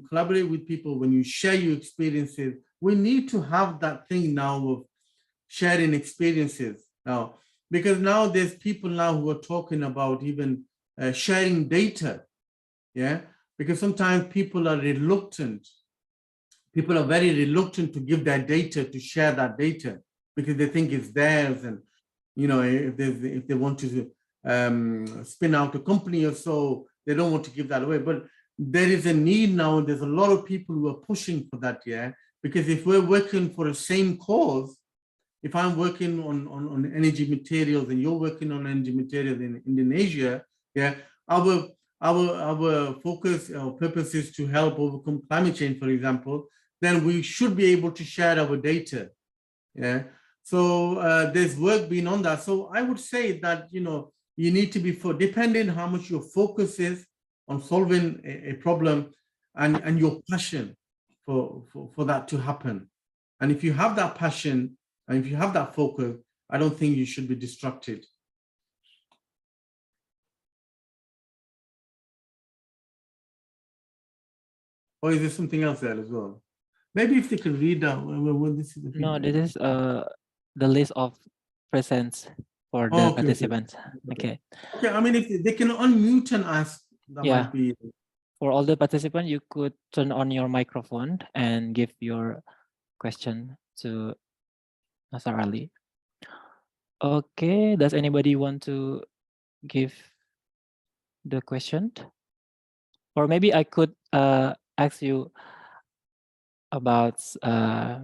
collaborate with people, when you share your experiences, we need to have that thing now of sharing experiences now, because now there's people now who are talking about even sharing data. Yeah, because sometimes people are reluctant. People are very reluctant to give their data, to share that data, because they think it's theirs. And, if they want to spin out a company or so, they don't want to give that away. But there is a need now. There's a lot of people who are pushing for that, yeah? Because if we're working for the same cause, if I'm working on energy materials and you're working on energy materials in Indonesia, yeah, our focus, our purpose is to help overcome climate change, for example, then we should be able to share our data. Yeah. So there's work being on that. So I would say that, you need to be depending how much your focus is on solving a problem and your passion for that to happen. And if you have that passion and if you have that focus, I don't think you should be distracted. Or is there something else there as well? Maybe if they could read out. Well, this is No, this is the list of presents. for the Okay, okay. participants. Okay. Okay, I mean, if they can unmute and ask, that Yeah. might be. For all the participants, you could turn on your microphone and give your question to Nasar Ali. Okay, does anybody want to give the question? Or maybe I could ask you about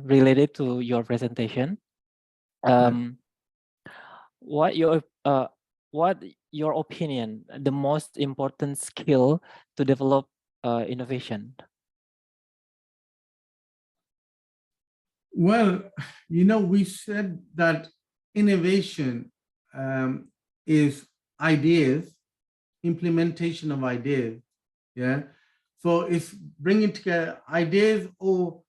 related to your presentation. What your opinion, the most important skill to develop innovation? Well, you know, we said that innovation is ideas, implementation of ideas. Yeah. So it's bringing together ideas or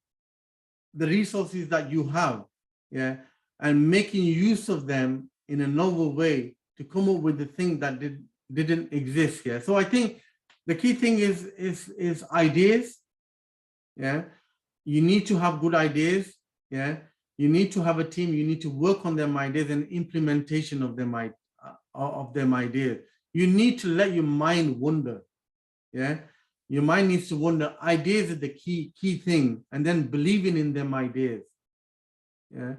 the resources that you have. Yeah. And making use of them in a novel way to come up with the thing that didn't exist. Yeah. So I think the key thing is ideas. Yeah. You need to have good ideas. Yeah. You need to have a team. You need to work on them ideas and implementation of them ideas. You need to let your mind wander. Yeah. Your mind needs to wonder. Ideas are the key thing, and then believing in them ideas. Yeah.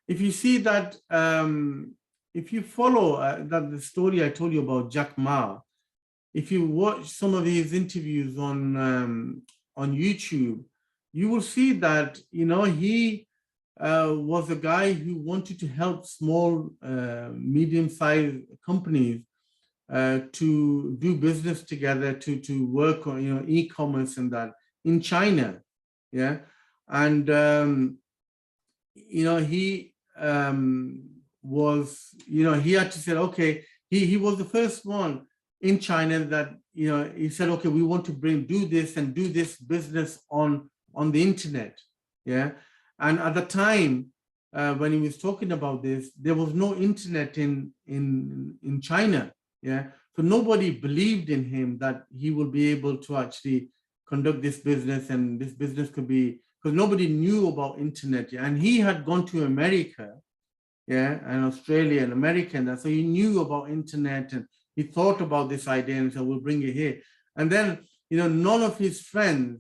If you see that, if you follow the story I told you about Jack Ma, if you watch some of his interviews on YouTube, you will see that, you know, he was a guy who wanted to help small, medium-sized companies to do business together, to work on, you know, e-commerce and that in China. Yeah. And, you know, he was, you know, he had to say, okay, he was the first one in China that, you know, he said, okay, we want to do this business on the internet. Yeah. And at the time, when he was talking about this, there was no internet in China. Yeah. So nobody believed in him that he will be able to actually conduct this business, and this business could be, because nobody knew about internet. Yeah. And he had gone to America, yeah, and Australia and America, and so he knew about internet, and he thought about this idea and said, we'll bring it here. And then, you know, none of his friends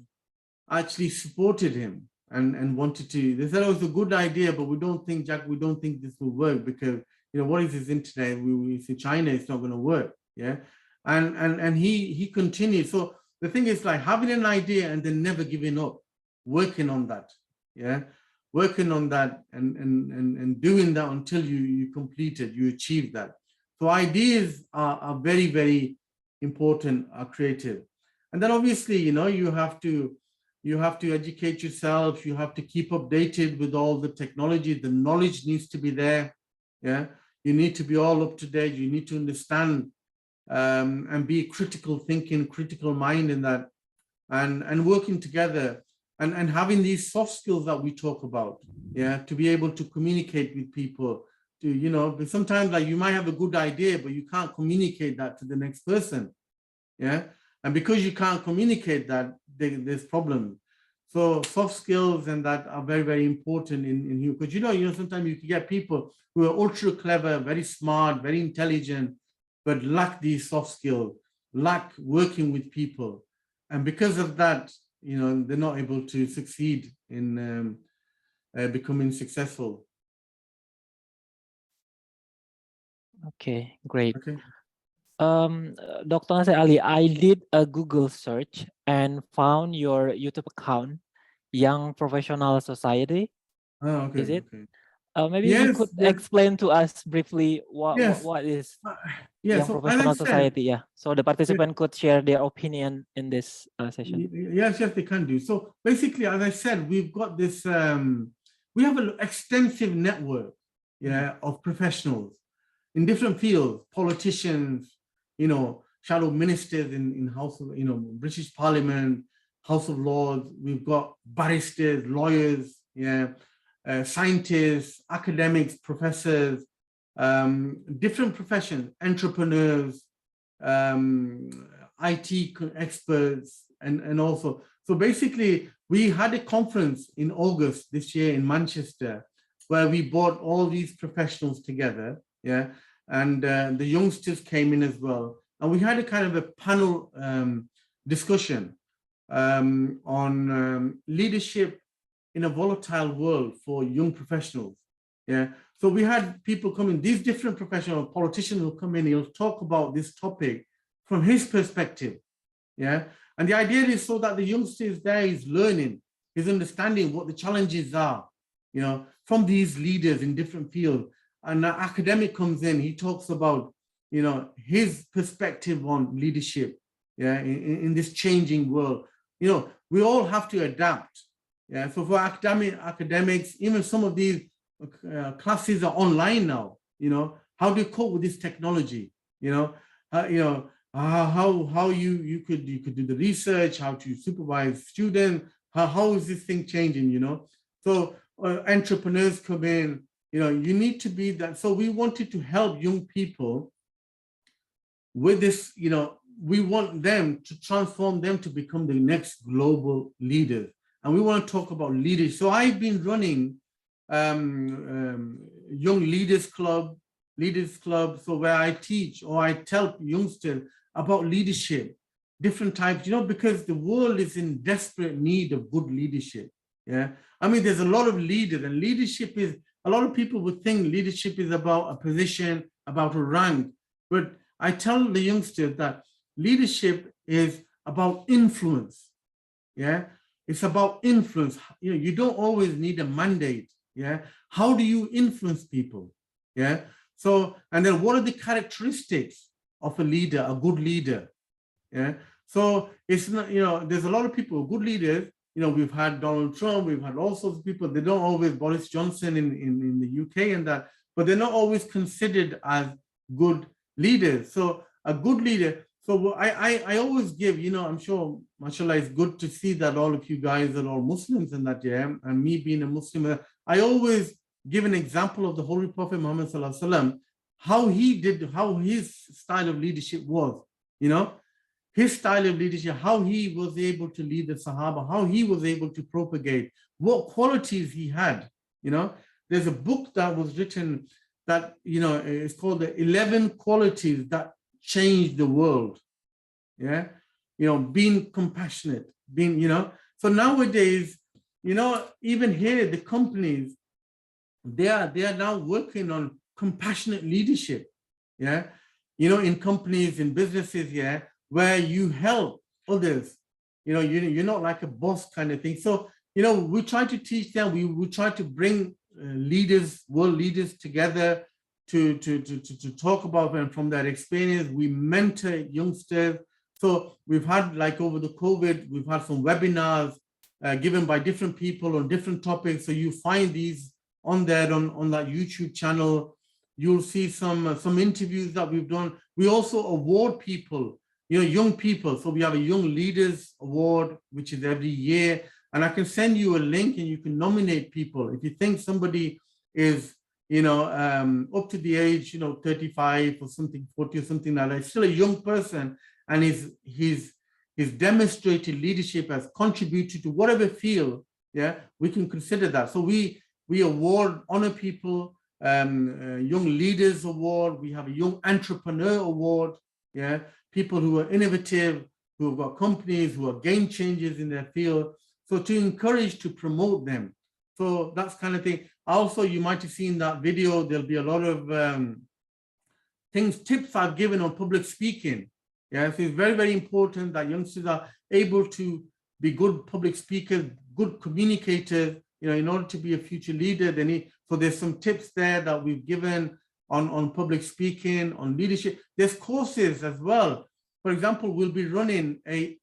actually supported him and wanted to, they said, oh, it's a good idea, but we don't think, Jack, we don't think this will work, because, you know, what is this internet? We see China, it's not going to work. Yeah. And he continued. So the thing is, like, having an idea and then never giving up, working on that. Yeah. Working on that and doing that until you complete it, you achieve that. So ideas are very, very important, are creative. And then obviously, you know, you have to educate yourself. You have to keep updated with all the technology. The knowledge needs to be there. Yeah. You need to be all up to date. You need to understand and be critical thinking, critical mind in that, and working together. And having these soft skills that we talk about, yeah, to be able to communicate with people, to, you know, but sometimes, like, you might have a good idea, but you can't communicate that to the next person, yeah, and because you can't communicate that, there's problems. So soft skills and that are very, very important in you, because you know, sometimes you can get people who are ultra clever, very smart, very intelligent, but lack these soft skills, lack working with people, and because of that, you know, they're not able to succeed in becoming successful. Okay, great. Okay. Dr. Nasar Ali, I did a Google search and found your YouTube account, Young Professional Society. Oh, okay. Is it? Okay. Maybe Yes, you could yes. explain to us briefly what is yeah, Young so Professional as I Society. said, Yeah, so the participant could share their opinion in this session. yes, they can do. So basically, as I said, we've got this, we have an extensive network, yeah, of professionals in different fields, politicians, you know, shadow ministers in House of, you know, British Parliament, House of Lords. We've got barristers, lawyers, yeah, scientists, academics, professors, different professions, entrepreneurs, IT experts, and also, so basically we had a conference in August this year in Manchester, where we brought all these professionals together, yeah, and the youngsters came in as well. And we had a kind of a panel discussion on leadership in a volatile world for young professionals. Yeah. So we had people come in, these different professional politicians will come in, he'll talk about this topic from his perspective. Yeah. And the idea is so that the youngsters there is learning, is understanding what the challenges are, you know, from these leaders in different fields. And an academic comes in, he talks about, you know, his perspective on leadership, yeah, in this changing world. You know, we all have to adapt. Yeah, so for academics, even some of these classes are online now. You know, how do you cope with this technology? You know, how you could do the research, how to supervise students, how is this thing changing? You know, so entrepreneurs come in. You know, you need to be that. So we wanted to help young people with this. You know, we want them to transform them to become the next global leaders. And we want to talk about leaders. So I've been running young leaders club. So where I teach or I tell youngsters about leadership, different types, you know, because the world is in desperate need of good leadership. Yeah. I mean, there's a lot of leaders, and leadership is, a lot of people would think leadership is about a position, about a rank. But I tell the youngsters that leadership is about influence. Yeah. It's about influence. You know, you don't always need a mandate. Yeah. How do you influence people? Yeah. So, and then what are the characteristics of a leader, a good leader? Yeah. So it's not, you know, there's a lot of people, good leaders. You know, we've had Donald Trump, we've had all sorts of people. They don't always, Boris Johnson in the UK and that, but they're not always considered as good leaders. So a good leader. So I always give, you know, I'm sure, mashallah, it's good to see that all of you guys are all Muslims and that, yeah, and me being a Muslim, I always give an example of the Holy Prophet Muhammad Sallallahu Alaihi Wasallam, how his style of leadership was, you know, his style of leadership, how he was able to lead the Sahaba, how he was able to propagate, what qualities he had, you know. There's a book that was written that, you know, it's called the 11 Qualities That Changed the World. Yeah. You know, being compassionate, being, you know, so nowadays, you know, even here, the companies, they are now working on compassionate leadership. Yeah. You know, in companies, in businesses, yeah, where you help others, you know, you're not like a boss kind of thing. So, you know, we try to teach them, we try to bring leaders, world leaders together to talk about them from their experience. We mentor youngsters. So we've had, like over the COVID, we've had some webinars given by different people on different topics. So you find these on there on that YouTube channel. You'll see some interviews that we've done. We also award people, you know, young people. So we have a Young Leaders Award, which is every year. And I can send you a link and you can nominate people. If you think somebody is, you know, up to the age, you know, 35 or something, 40 or something like that, still a young person, and he's demonstrated leadership, has contributed to whatever field, yeah, we can consider that. So we award, honor people, Young Leaders Award. We have a Young Entrepreneur Award, yeah, people who are innovative, who have got companies, who are game changers in their field. So to encourage, to promote them. So that's kind of thing. Also, you might have seen that video. There'll be a lot of tips I've given on public speaking. Yeah, so it's very, very important that youngsters are able to be good public speakers, good communicators, you know, in order to be a future leader. They need, so there's some tips there that we've given on public speaking, on leadership. There's courses as well. For example, we'll be running a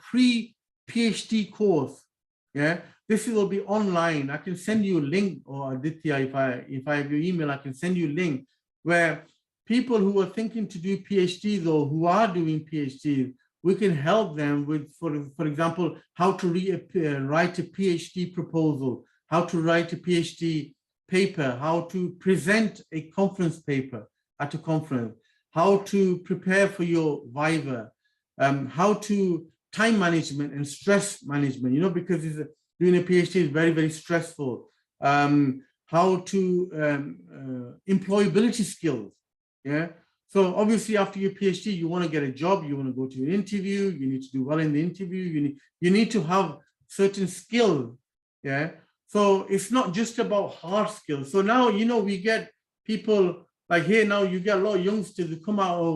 pre-PhD course. Yeah, this will be online. I can send you a link, or Aditya, if I have your email, I can send you a link where people who are thinking to do PhDs or who are doing PhDs, we can help them with, for example, how to write a PhD proposal, how to write a PhD paper, how to present a conference paper at a conference, how to prepare for your Viva, how to time management and stress management, you know, because doing a PhD is very, very stressful. How to employability skills. Yeah. So obviously after your PhD, you want to get a job, you want to go to an interview, you need to do well in the interview, you need to have certain skills. Yeah. So it's not just about hard skills. So now, we get people like here now, you get a lot of youngsters who come out of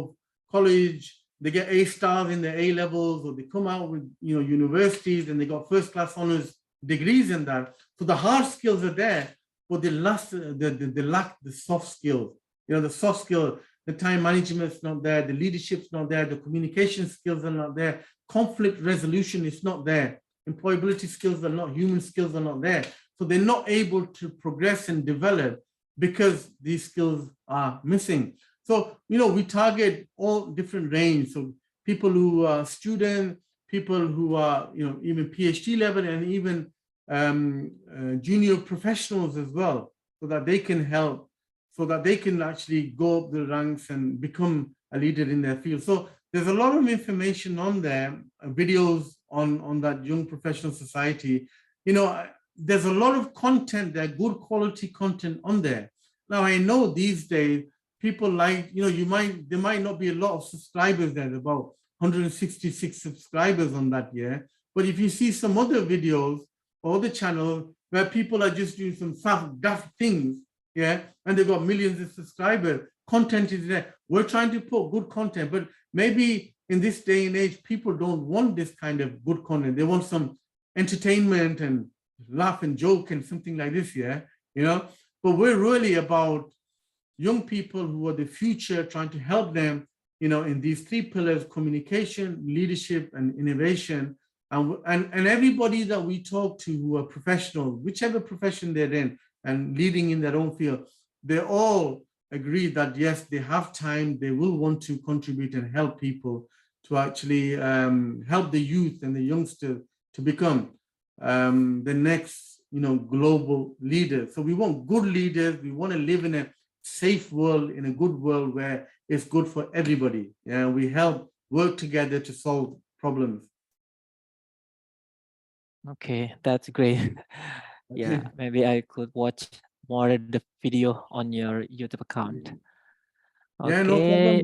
college, they get A stars in their A levels, or they come out with, universities and they got first class honors degrees in that. So the hard skills are there, but they lack the soft skills. The soft skills, the time management's not there, the leadership's not there, the communication skills are not there, conflict resolution is not there, employability skills are not, human skills are not there. So they're not able to progress and develop because these skills are missing. So, we target all different range. So people who are students, people who are, even PhD level, and even junior professionals as well, so that they can help, so that they can actually go up the ranks and become a leader in their field. So there's a lot of information on there, videos on that Young Professional Society. There's a lot of content there, good quality content on there. Now, I know these days, people like, there might not be a lot of subscribers there, about 166 subscribers on that year. But if you see some other videos or other channels where people are just doing some daft things, yeah, and they've got millions of subscribers, content is there. We're trying to put good content, but maybe in this day and age, people don't want this kind of good content. They want some entertainment and laugh and joke and something like this, yeah, but we're really about young people who are the future, trying to help them, in these three pillars: communication, leadership, and innovation. And everybody that we talk to who are professional, whichever profession they're in, and leading in their own field, they all agree that yes, they have time, they will want to contribute and help people to actually help the youth and the youngsters to become the next, global leaders. So we want good leaders. We want to live in a safe world, in a good world where it's good for everybody. Yeah, we help work together to solve problems. Okay, that's great. Yeah, maybe I could watch more of the video on your YouTube account. Okay. Yeah, no problem.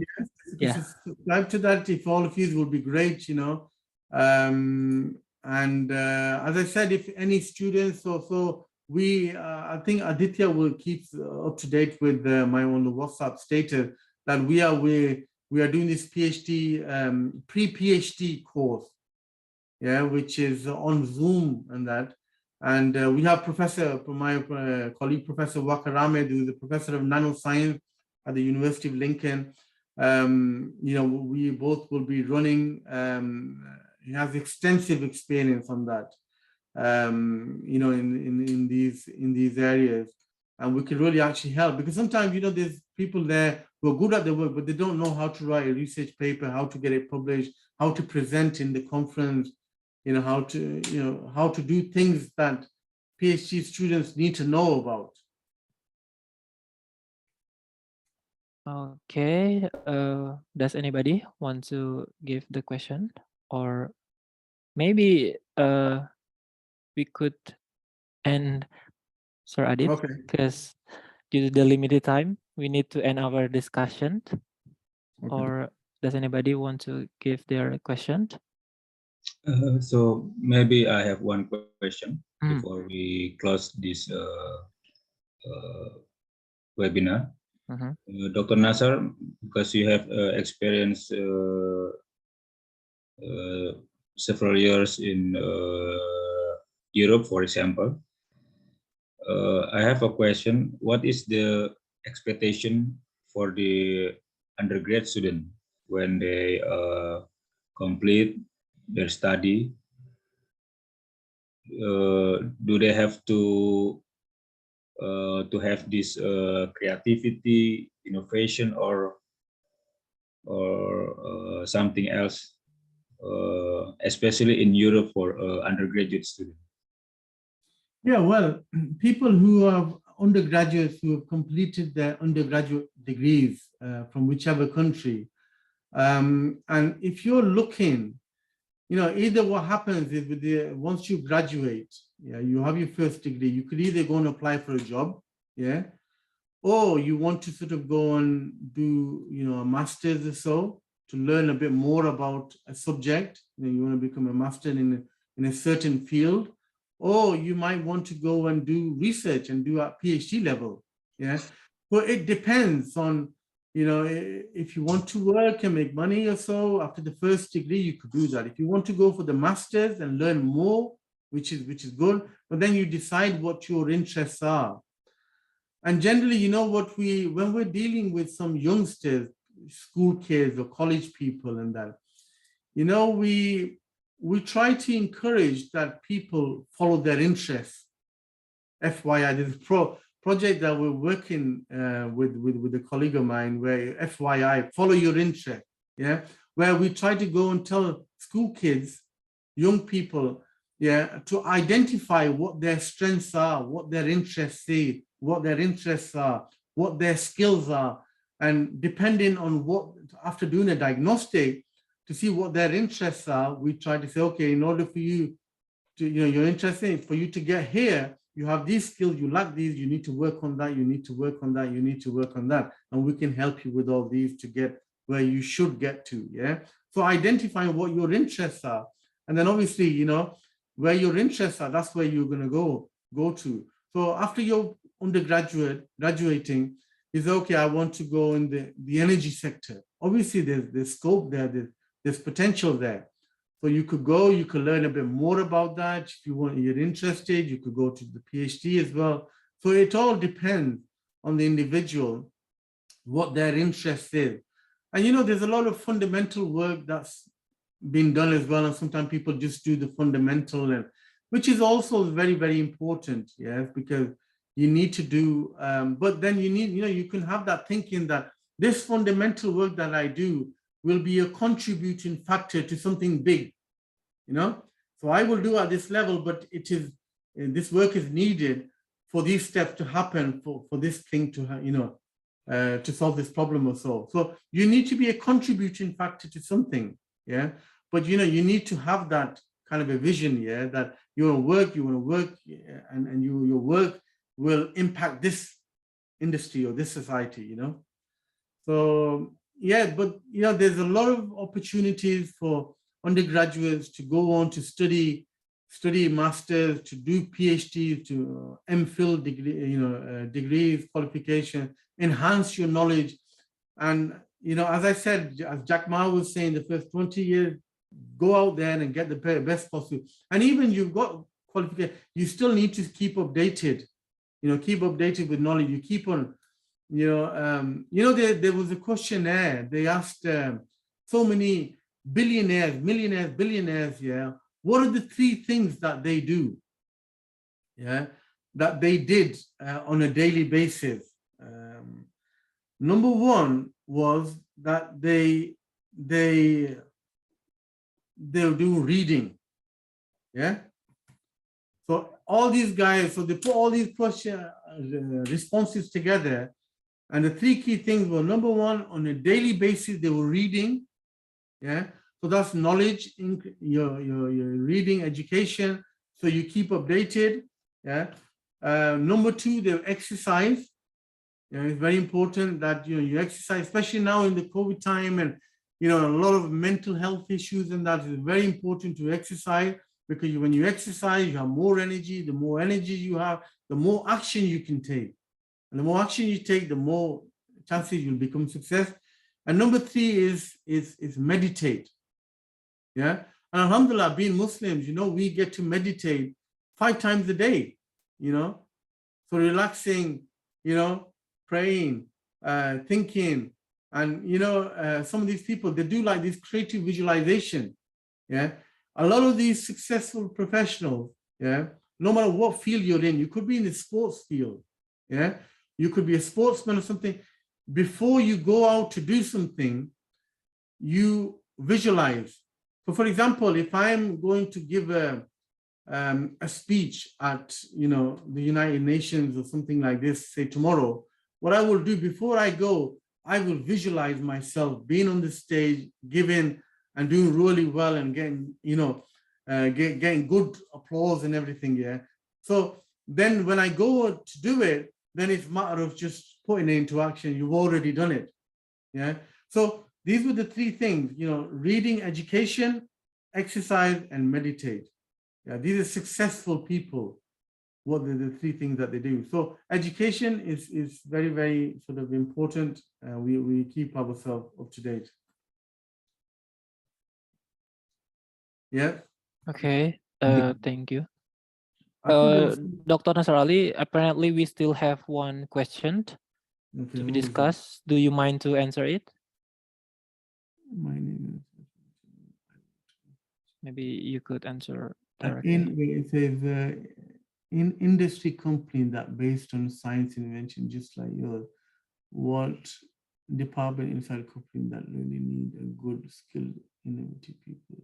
Yes. Yeah. Subscribe to that if all of you would be great, and as I said, if any students also, I think Aditya will keep up to date with my own WhatsApp status that we are doing this PhD, pre-PhD course, yeah, which is on Zoom and that. And we have my colleague, Professor Wakar Ahmed, who is a professor of nanoscience at the University of Lincoln. We both will be running. He has extensive experience on that, in these areas, and we can really actually help, because sometimes, there's people there who are good at their work, but they don't know how to write a research paper, how to get it published, how to present in the conference, how to do things that PhD students need to know about. Okay. Does anybody want to give the question, or maybe we could end, Sir Adit, because due to the limited time, we need to end our discussion. Okay. Or does anybody want to give their question? So maybe I have one question before we close this webinar. Dr. Nasar, because you have experience several years in Europe, for example, I have a question. What is the expectation for the undergrad student when they complete their study? Do they have to have this creativity, innovation, or something else, especially in Europe for undergraduate students? Yeah, well, people who have undergraduates who have completed their undergraduate degrees from whichever country, and if you're looking, either what happens is once you graduate, yeah, you have your first degree, you could either go and apply for a job, yeah, or you want to sort of go and do, a master's or so to learn a bit more about a subject. You want to become a master in a certain field, or you might want to go and do research and do at PhD level. Yeah. Well, it depends on, if you want to work and make money or so after the first degree, you could do that. If you want to go for the master's and learn more, which is good, but then you decide what your interests are. And generally, when we're dealing with some youngsters, school kids or college people and that, we try to encourage that people follow their interests. FYI, there's a project that we're working with a colleague of mine where FYI, follow your interest, yeah, where we try to go and tell school kids, young people, yeah, to identify what their strengths are, what their interests are, what their skills are, and depending on what, after doing a diagnostic to see what their interests are, we try to say, okay, in order for you to, you're interested, for you to get here, you have these skills, you lack these, you need to work on that, you need to work on that, you need to work on that. And we can help you with all these to get where you should get to, yeah? So identifying what your interests are. And then obviously, where your interests are, that's where you're gonna go to. So after you're graduating, is okay, I want to go in the energy sector. Obviously there's scope there, there's potential there. So you could go, you could learn a bit more about that. If you're interested, you could go to the PhD as well. So it all depends on the individual, what their interest is. And there's a lot of fundamental work that's been done as well. And sometimes people just do the fundamental, and which is also very, very important, yes, because you need to do, but then you need, you can have that thinking that this fundamental work that I do will be a contributing factor to something big, So I will do at this level, but this work is needed for these steps to happen, for this thing to, to solve this problem or so. So you need to be a contributing factor to something, yeah? But, you need to have that kind of a vision, yeah, that you want to work, and your work will impact this industry or this society, So, yeah, but, there's a lot of opportunities for undergraduates to go on to study masters, to do PhD, to MPhil degree, degrees, qualification, enhance your knowledge. And, as I said, as Jack Ma was saying, the first 20 years, go out there and get the best possible. And even you've got qualification, you still need to keep updated, keep updated with knowledge. You keep on, there was a questionnaire. They asked so many billionaires, millionaires, billionaires, yeah, what are the 3 things that they do, yeah, that they did on a daily basis? Number 1 was that they do reading, yeah. So all these guys, so they put all these responses together, and the 3 key things were, number 1, on a daily basis they were reading, yeah. So that's knowledge, your reading, education, so you keep updated, yeah. Number 2, they exercise. It's very important that you exercise, especially now in the COVID time, and a lot of mental health issues, and that is very important to exercise, because when you exercise, you have more energy. The more energy you have, the more action you can take. And the more action you take, the more chances you'll become success. And number 3 is meditate. Yeah. And alhamdulillah, being Muslims, we get to meditate 5 times a day, So relaxing, praying, thinking. And, some of these people, they do like this creative visualization. Yeah. A lot of these successful professionals, yeah, no matter what field you're in, you could be in the sports field. Yeah. You could be a sportsman or something. Before you go out to do something, you visualize. So for example, if I'm going to give a speech at, the United Nations or something like this, say tomorrow, what I will do before I go, I will visualize myself being on the stage, giving and doing really well and getting, getting good applause and everything, yeah. So then when I go to do it, then it's a matter of just putting it into action, you've already done it. Yeah. So these were the three things, reading, education, exercise, and meditate. Yeah, these are successful people. What are the three things that they do? So education is very, very sort of important. We keep ourselves up to date. Yeah. Okay. Thank you. I think Dr. Nasar Ali, apparently we still have one question okay, to be discussed. Do you mind to answer it? My name is. Maybe you could answer It says in industry company that based on science invention, just like yours, what department inside company that really need a good skilled innovative people?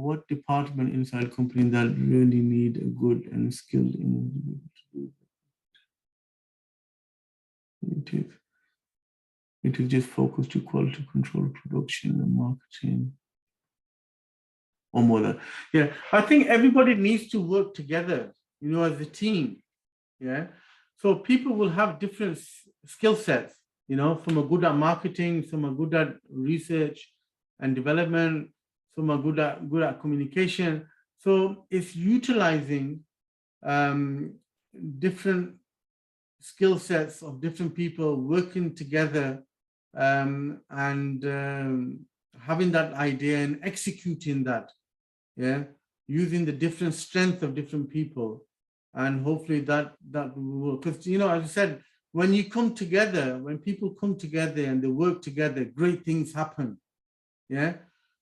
What department inside company that really need a good and skilled innovative? It will just focus to quality control, production, and marketing. Or more than, yeah. I think everybody needs to work together, as a team. Yeah. So people will have different skill sets, some are good at marketing, some are good at research and development, some are good at communication. So it's utilizing different skill sets of different people working together and having that idea and executing that. Yeah, using the different strength of different people, and hopefully that will, because as I said, when you come together, when people come together and they work together, great things happen. Yeah,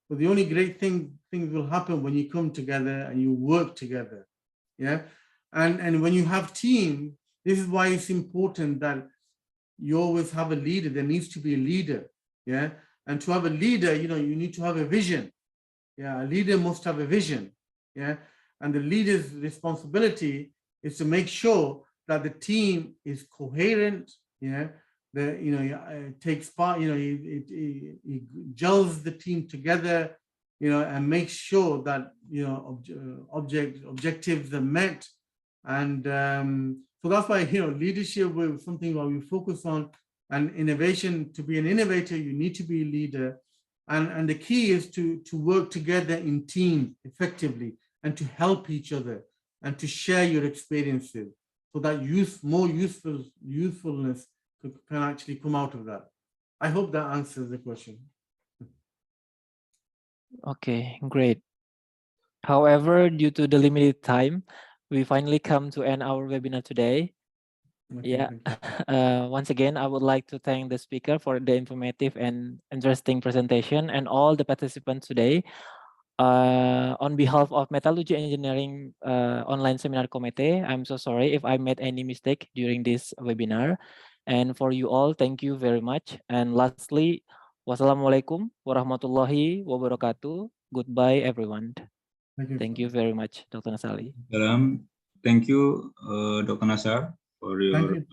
but the only great things will happen when you come together and you work together. Yeah, and when you have team, this is why it's important that you always have a leader. There needs to be a leader. Yeah, and to have a leader, you need to have a vision. Yeah, a leader must have a vision. Yeah, and the leader's responsibility is to make sure that the team is coherent. Yeah, takes part. He gels the team together. And makes sure that objectives are met. And so that's why leadership is something that we focus on. And innovation, to be an innovator, you need to be a leader. And the key is to work together in teams effectively and to help each other and to share your experiences so that more usefulness can actually come out of that. I hope that answers the question. Okay, great. However, due to the limited time, we finally come to end our webinar today. Okay, yeah. Once again, I would like to thank the speaker for the informative and interesting presentation and all the participants today. On behalf of Metallurgy Engineering Online Seminar Committee, I'm so sorry if I made any mistake during this webinar. And for you all, thank you very much. And lastly, wassalamualaikum warahmatullahi wabarakatuh. Goodbye, everyone. Thank you very much, Dr. Nasar Ali. Thank you, Dr. Nasar, for your